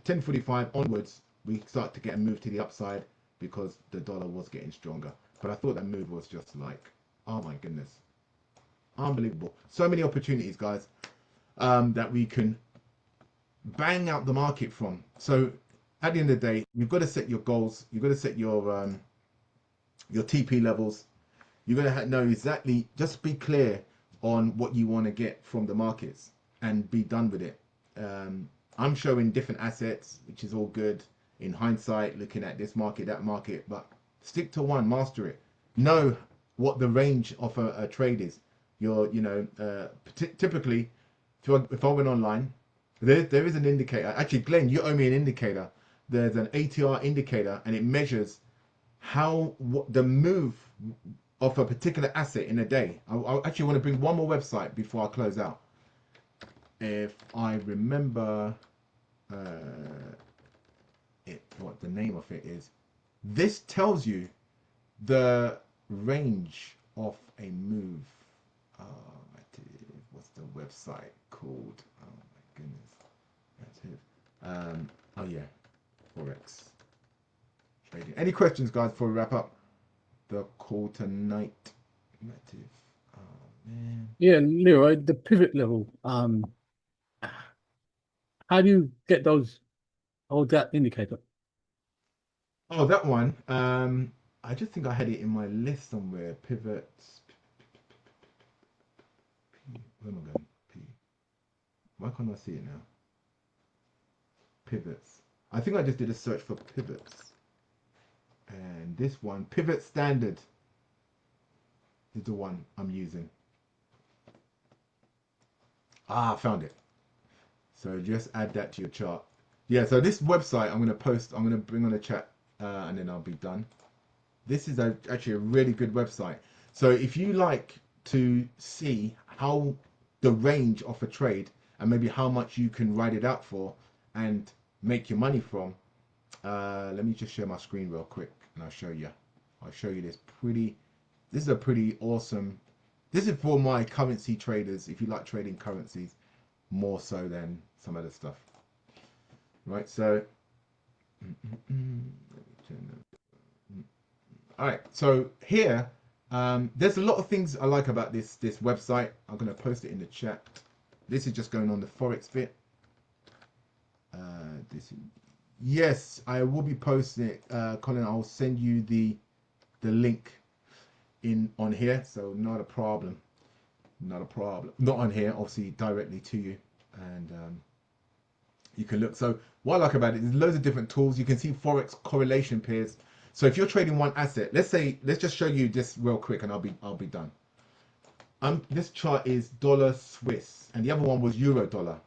10:45 onwards, we start to get a move to the upside because the dollar was getting stronger. But I thought that move was just like, oh my goodness, unbelievable. So many opportunities, guys, that we can bang out the market from. So at the end of the day, you've got to set your goals. You've got to set your TP levels. You've got to know exactly, just be clear on what you want to get from the markets and be done with it. I'm showing different assets, which is all good in hindsight, looking at this market, that market, but stick to one, master it. Know what the range of a trade is. Typically, if I went online, there is an indicator. Actually, Glenn, you owe me an indicator. There's an ATR indicator, and it measures what the move of a particular asset in a day. I actually want to bring one more website before I close out. If I remember what the name of it is, this tells you the range of a move. What's the website called? Oh my goodness, that's it. Oh yeah, Forex trading. Any questions, guys, before we wrap up the call tonight? Oh man. Yeah, Leroy, the pivot level. How do you get those? Oh, that indicator. Oh, that one. I just think I had it in my list somewhere. Pivots. Where am I going? P. Why can't I see it now? Pivots. I think I just did a search for pivots. And this one, pivot standard, is the one I'm using. Ah, I found it. So just add that to your chart. Yeah, so this website I'm going to post, I'm going to bring on a chat, and then I'll be done. This is actually a really good website. So if you like to see how the range of a trade and maybe how much you can ride it out for and make your money from. Let me just share my screen real quick and I'll show you. I'll show you this pretty. This is a pretty awesome. This is for my currency traders. If you like trading currencies more so than some other stuff, right? So, let me turn that. All right. So here, there's a lot of things I like about this website. I'm going to post it in the chat. This is just going on the Forex bit. Yes, I will be posting it, Colin. I'll send you the link on here, so not a problem. Not a problem. Not on here, obviously directly to you, and you can look. So what I like about it, there's loads of different tools. You can see Forex correlation pairs. So if you're trading one asset, let's just show you this real quick, and I'll be done. This chart is dollar Swiss, and the other one was euro dollar.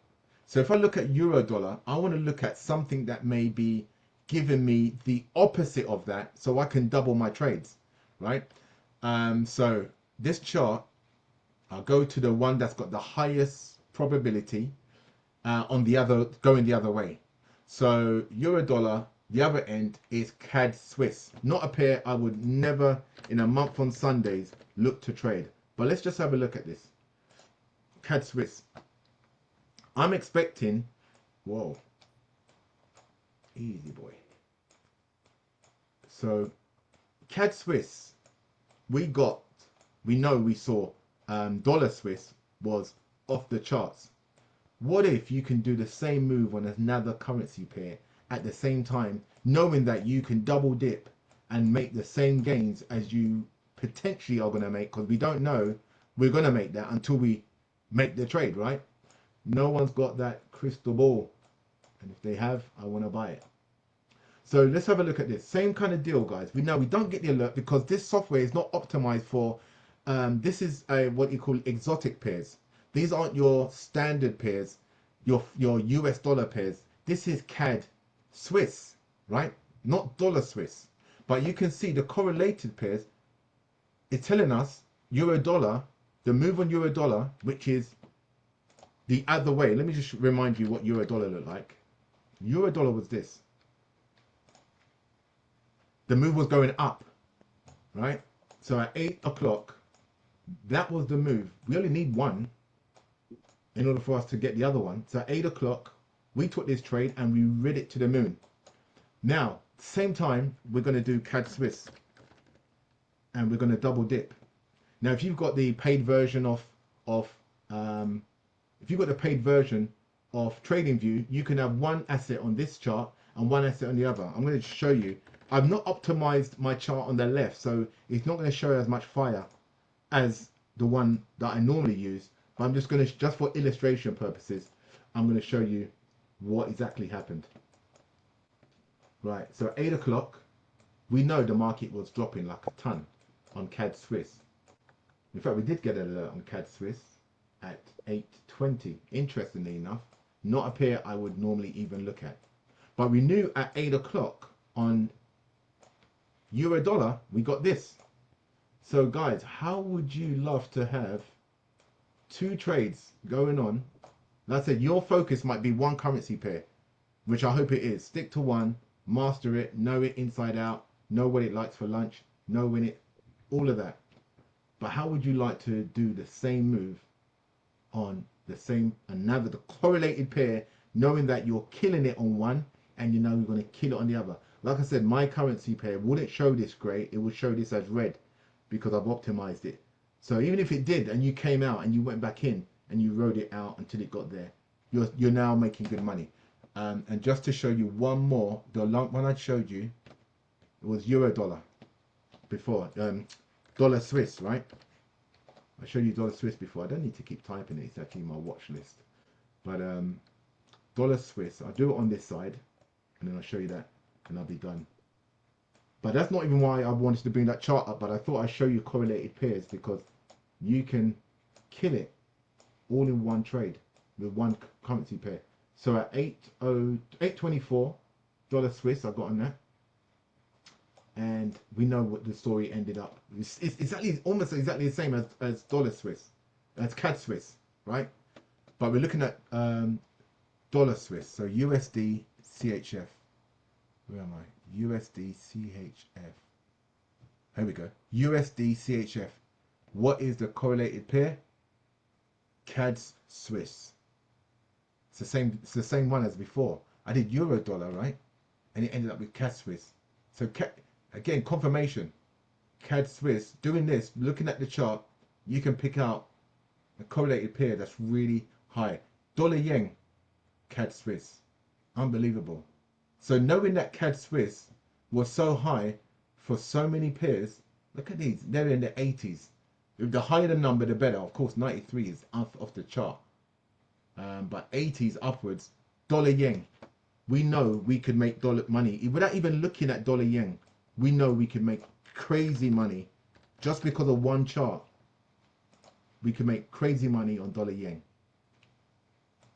So if I look at euro dollar, I want to look at something that may be giving me the opposite of that, so I can double my trades, right? So this chart, I'll go to the one that's got the highest probability on the other, going the other way. So euro dollar, the other end is CAD Swiss, not a pair I would never in a month on Sundays look to trade. But let's just have a look at this. CAD Swiss. I'm expecting, whoa, easy boy. So CAD Swiss, we know we saw dollar Swiss was off the charts. What if you can do the same move on another currency pair at the same time, knowing that you can double dip and make the same gains as you potentially are going to make, because we don't know we're going to make that until we make the trade, right? No one's got that crystal ball, and if they have, I want to buy it. So let's have a look at this. Same kind of deal, guys. We know we don't get the alert because this software is not optimized for, this is what you call exotic pairs. These aren't your standard pairs, your US dollar pairs. This is CAD Swiss, right? Not dollar Swiss. But you can see the correlated pairs. It's telling us euro dollar, the move on euro dollar, which is the other way. Let me just remind you what euro dollar looked like. Euro dollar was this. The move was going up, right? So at 8 o'clock, that was the move. We only need one in order for us to get the other one. So at 8 o'clock, we took this trade and we rid it to the moon. Now, same time, we're going to do CAD Swiss. And we're going to double dip. Now, if you've got the paid version of TradingView, you can have one asset on this chart and one asset on the other. I'm going to show you. I've not optimized my chart on the left, so it's not going to show as much fire as the one that I normally use. But I'm just going to, just for illustration purposes, I'm going to show you what exactly happened. Right, so at 8 o'clock, we know the market was dropping like a ton on CAD Swiss. In fact, we did get an alert on CAD Swiss at 8:20. Interestingly enough, not a pair I would normally even look at. But we knew at 8 o'clock on euro dollar, we got this. So guys, how would you love to have two trades going on? Like I said, your focus might be one currency pair, which I hope it is. Stick to one, master it, know it inside out, know what it likes for lunch, know when it, all of that. But how would you like to do the same move on the same, another, the correlated pair, knowing that you're killing it on one and you know you're going to kill it on the other? Like I said, my currency pair wouldn't show this grey, it would show this as red because I've optimized it. So even if it did and you came out and you went back in and you rode it out until it got there, you're now making good money. And just to show you one more, the one I showed you, it was euro dollar before, dollar Swiss, right? I showed you dollar Swiss before. I don't need to keep typing it, it's actually my watch list. But dollar Swiss, I'll do it on this side and then I'll show you that and I'll be done. But that's not even why I wanted to bring that chart up, but I thought I'd show you correlated pairs because you can kill it all in one trade with one currency pair. So at 8:24 dollar Swiss, I got on that. and we know what the story ended up. It's exactly, almost exactly the same as dollar Swiss, as CAD Swiss, right? But we're looking at dollar Swiss, so USD CHF. Where am I? USD CHF. Here we go. USD CHF. What is the correlated pair? CAD Swiss. It's the same. It's the same one as before. I did euro dollar, right? And it ended up with CAD Swiss. So again, confirmation. CAD Swiss. Doing this, looking at the chart, you can pick out a correlated pair that's really high. Dollar yen, CAD Swiss. Unbelievable. So knowing that CAD Swiss was so high for so many pairs, look at these. They're in the 80s. The higher the number, the better. Of course, 93 is off the chart. But 80s upwards. Dollar yen. We know we could make dollar money without even looking at dollar yen. We know we could make crazy money just because of one chart. We can make crazy money on dollar yen.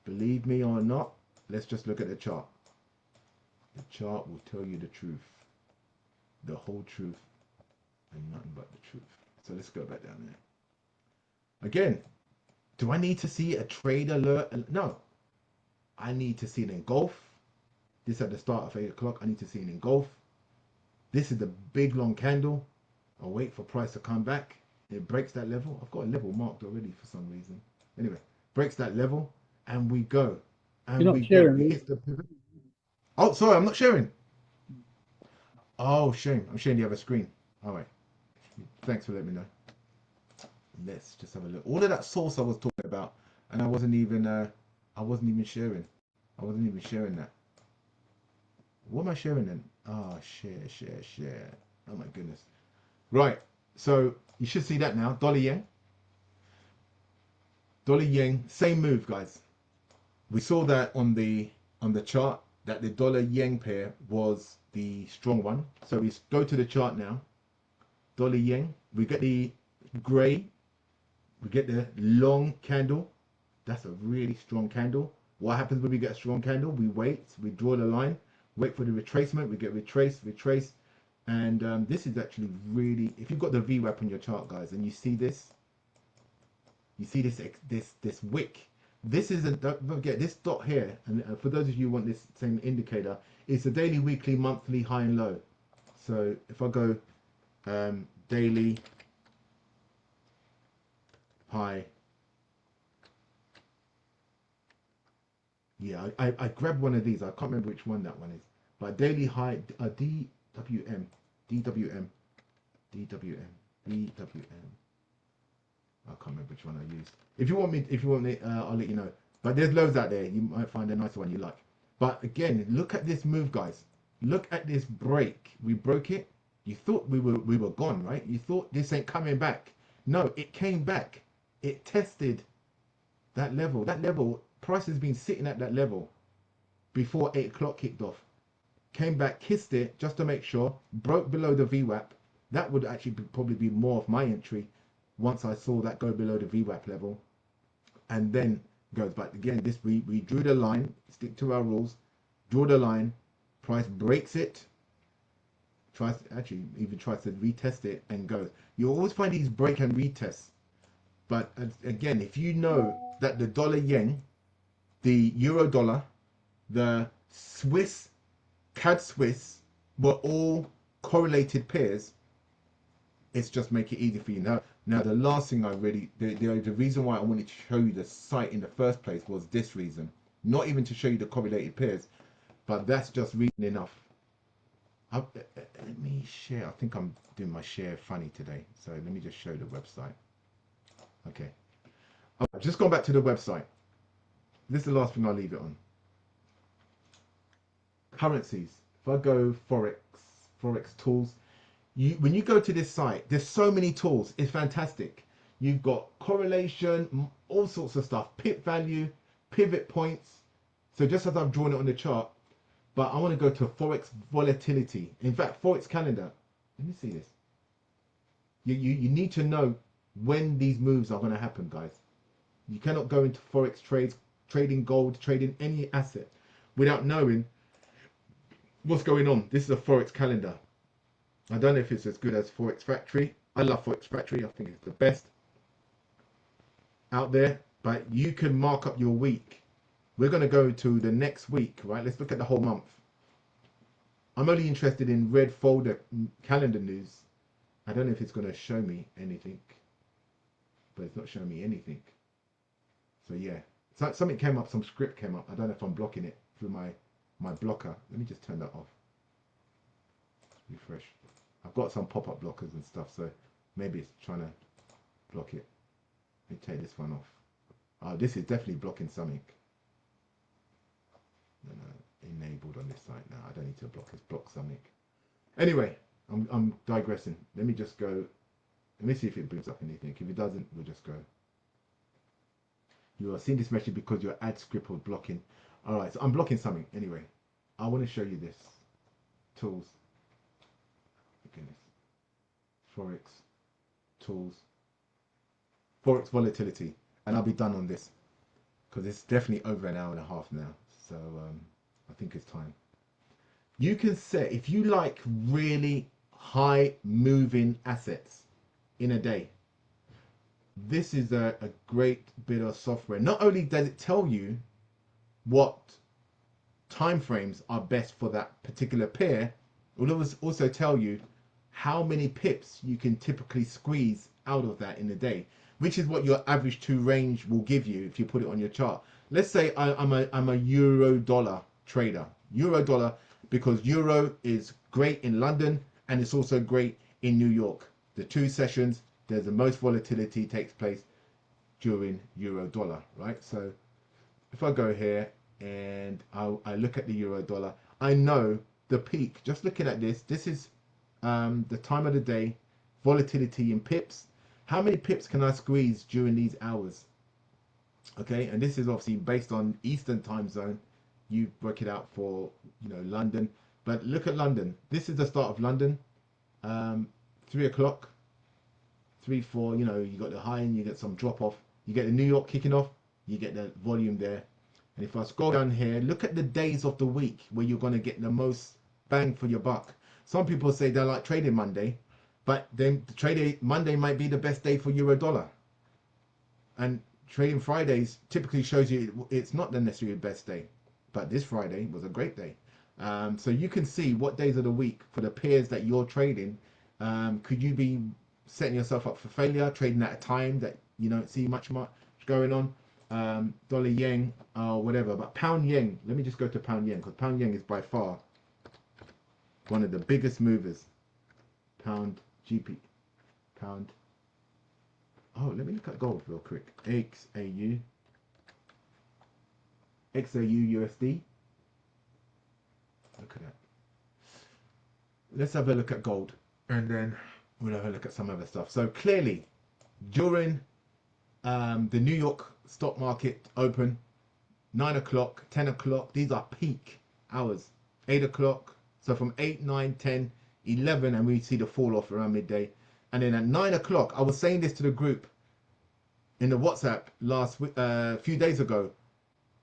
Believe me or not, let's just look at the chart. The chart will tell you the truth, the whole truth, and nothing but the truth. So let's go back down there. Again, do I need to see a trade alert? No. I need to see it engulf. This at the start of 8 o'clock. I need to see it engulf. This is the big long candle. I'll wait for price to come back. It breaks that level. I've got a level marked already for some reason. Anyway, breaks that level and we go. And You're we not go. sharing, It Lee. hits the pivot. Oh, sorry, I'm not sharing. Oh, shame. I'm sharing the other screen. All right. Thanks for letting me know. Let's just have a look. All of that source I was talking about, and I wasn't even sharing. I wasn't even sharing that. What am I sharing then? Oh, share. Oh my goodness. Right. So you should see that now. Dollar yen. Dollar yen. Same move, guys. We saw that on the chart that the dollar yen pair was the strong one. So we go to the chart now. Dollar yen. We get the grey. We get the long candle. That's a really strong candle. What happens when we get a strong candle? We wait. We draw the line. Wait for the retracement. We get retrace. And this is actually really, if you've got the VWAP on your chart, guys, and you see this wick. This isn't, don't forget, this dot here, and for those of you who want this same indicator, it's a daily, weekly, monthly, high and low. So if I go daily, high, yeah, I grabbed one of these. I can't remember which one that one is, but daily high, DWM. I can't remember which one I used. If you want me, I'll let you know. But there's loads out there. You might find a nicer one you like. But again, look at this move, guys. Look at this break. We broke it. You thought we were gone, right? You thought this ain't coming back. No, it came back. It tested that level. That level, price has been sitting at that level before 8 o'clock kicked off. Came back, kissed it just to make sure. Broke below the VWAP. That would actually probably be more of my entry once I saw that go below the VWAP level, and then goes back again. This we drew the line, stick to our rules, draw the line, price breaks it, tries to retest it and goes. You always find these break and retests, but again, if you know that the dollar yen, the euro dollar, the Swiss CAD Swiss were all correlated pairs, it's just make it easy for you. Now the last thing the reason why I wanted to show you the site in the first place was this reason. Not even to show you the correlated pairs, but that's just reason enough. Let me share. I think I'm doing my share funny today. So let me just show the website. Okay. I've just gone back to the website. This is the last thing I'll leave it on. Currencies. If I go Forex tools, when you go to this site, there's so many tools. It's fantastic. You've got correlation, all sorts of stuff, pip value, pivot points. So just as I've drawn it on the chart, but I want to go to Forex volatility. In fact, Forex calendar. Let me see this. You need to know when these moves are going to happen, guys. You cannot go into Forex trades, trading gold, trading any asset without knowing what's going on. This is a Forex calendar. I don't know if it's as good as Forex Factory. I love Forex Factory. I think it's the best out there. But you can mark up your week. We're going to go to the next week, right? Let's look at the whole month. I'm only interested in red folder calendar news. I don't know if it's going to show me anything, but it's not showing me anything. So yeah, so something came up, some script came up. I don't know if I'm blocking it through my blocker. Let me just turn that off. Refresh. I've got some pop-up blockers and stuff, so maybe it's trying to block it. Let me take this one off. Oh, this is definitely blocking something. No, enabled on this site now. I don't need to block this. Block something. Anyway, I'm digressing. Let me just go. Let me see if it brings up anything. If it doesn't, we'll just go. You are seeing this message because your ad script was blocking. All right, so I'm blocking something. Anyway, I want to show you this. Tools. Goodness. Forex. Tools. Forex volatility. And I'll be done on this because it's definitely over an hour and a half now. So I think it's time. You can set, if you like really high moving assets in a day, this is a great bit of software. Not only does it tell you what time frames are best for that particular pair, it will also tell you how many pips you can typically squeeze out of that in a day, which is what your average 2 range will give you if you put it on your chart. Let's say I'm a euro dollar trader. Euro dollar, because euro is great in London and it's also great in New York. The 2 sessions, there's the most volatility takes place during euro dollar, right? So if I go here and I look at the euro dollar, I know the peak. Just looking at this, this is the time of the day, volatility in pips. How many pips can I squeeze during these hours? Okay, and this is obviously based on Eastern time zone. You work it out for, you know, London. But look at London. This is the start of London. 3 o'clock, 3, 4. You know, you got the high and you get some drop off. You get the New York kicking off. You get the volume there. And if I scroll down here, look at the days of the week where you're going to get the most bang for your buck. Some people say they like trading Monday, but then trading Monday might be the best day for euro dollar. And trading Fridays typically shows you it's not the necessarily best day, but this Friday was a great day. So you can see what days of the week for the pairs that you're trading. Could you be setting yourself up for failure, trading at a time that you don't see much going on? Dollar yen or whatever, but pound yen, let me just go to pound yen, because pound yen is by far one of the biggest movers. Pound GP, pound. Oh, let me look at gold real quick. XAU USD. Look at that. Let's have a look at gold, and then we'll have a look at some other stuff. So clearly, during the New York stock market open, 9 o'clock, 10 o'clock, these are peak hours. 8 o'clock, so from 8, 9, 10, 11, and we see the fall off around midday. And then at 9 o'clock, I was saying this to the group in the WhatsApp last few days ago.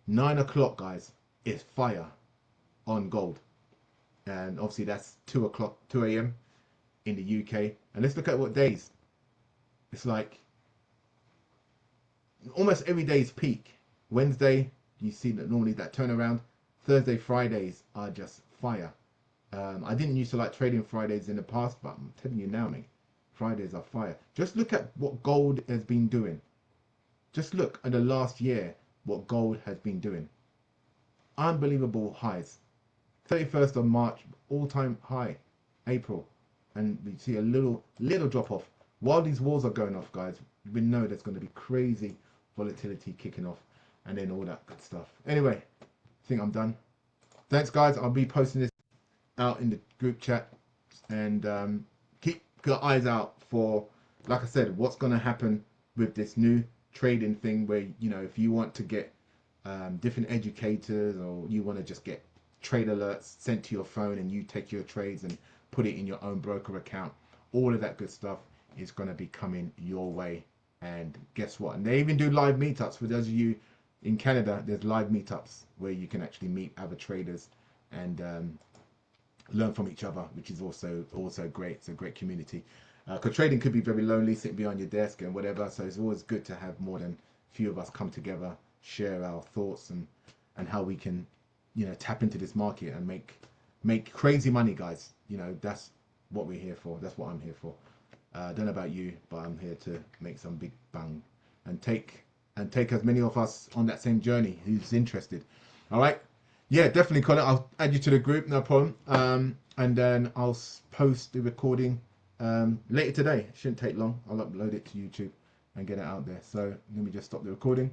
9 o'clock, guys, is fire on gold. And obviously that's 2 o'clock, 2 a.m. in the UK. And let's look at what days. It's like almost every day is peak. Wednesday, you see that normally that turnaround. Thursday, Fridays are just fire. I didn't used to like trading Fridays in the past, but I'm telling you now, mate, Fridays are fire. Just look at what gold has been doing. Just look at the last year, what gold has been doing. Unbelievable highs. 31st of March, all-time high. April, and we see a little drop off. While these wars are going off, guys, we know there's going to be crazy volatility kicking off, and then all that good stuff. Anyway, I think I'm done. Thanks, guys. I'll be posting this out in the group chat, and keep your eyes out for, like I said, what's going to happen with this new trading thing, where, you know, if you want to get different educators, or you want to just get trade alerts sent to your phone and you take your trades and put it in your own broker account, all of that good stuff is going to be coming your way. And guess what? And they even do live meetups. For those of you in Canada, there's live meetups where you can actually meet other traders and learn from each other, which is also great. It's a great community. Because trading could be very lonely, sitting behind your desk and whatever. So it's always good to have more than a few of us come together, share our thoughts and how we can, tap into this market and make crazy money, guys. That's what we're here for. That's what I'm here for. I don't know about you, but I'm here to make some big bang and take as many of us on that same journey who's interested. All right. Yeah, definitely, Colin. I'll add you to the group, no problem. And then I'll post the recording later today. It shouldn't take long. I'll upload it to YouTube and get it out there. So let me just stop the recording.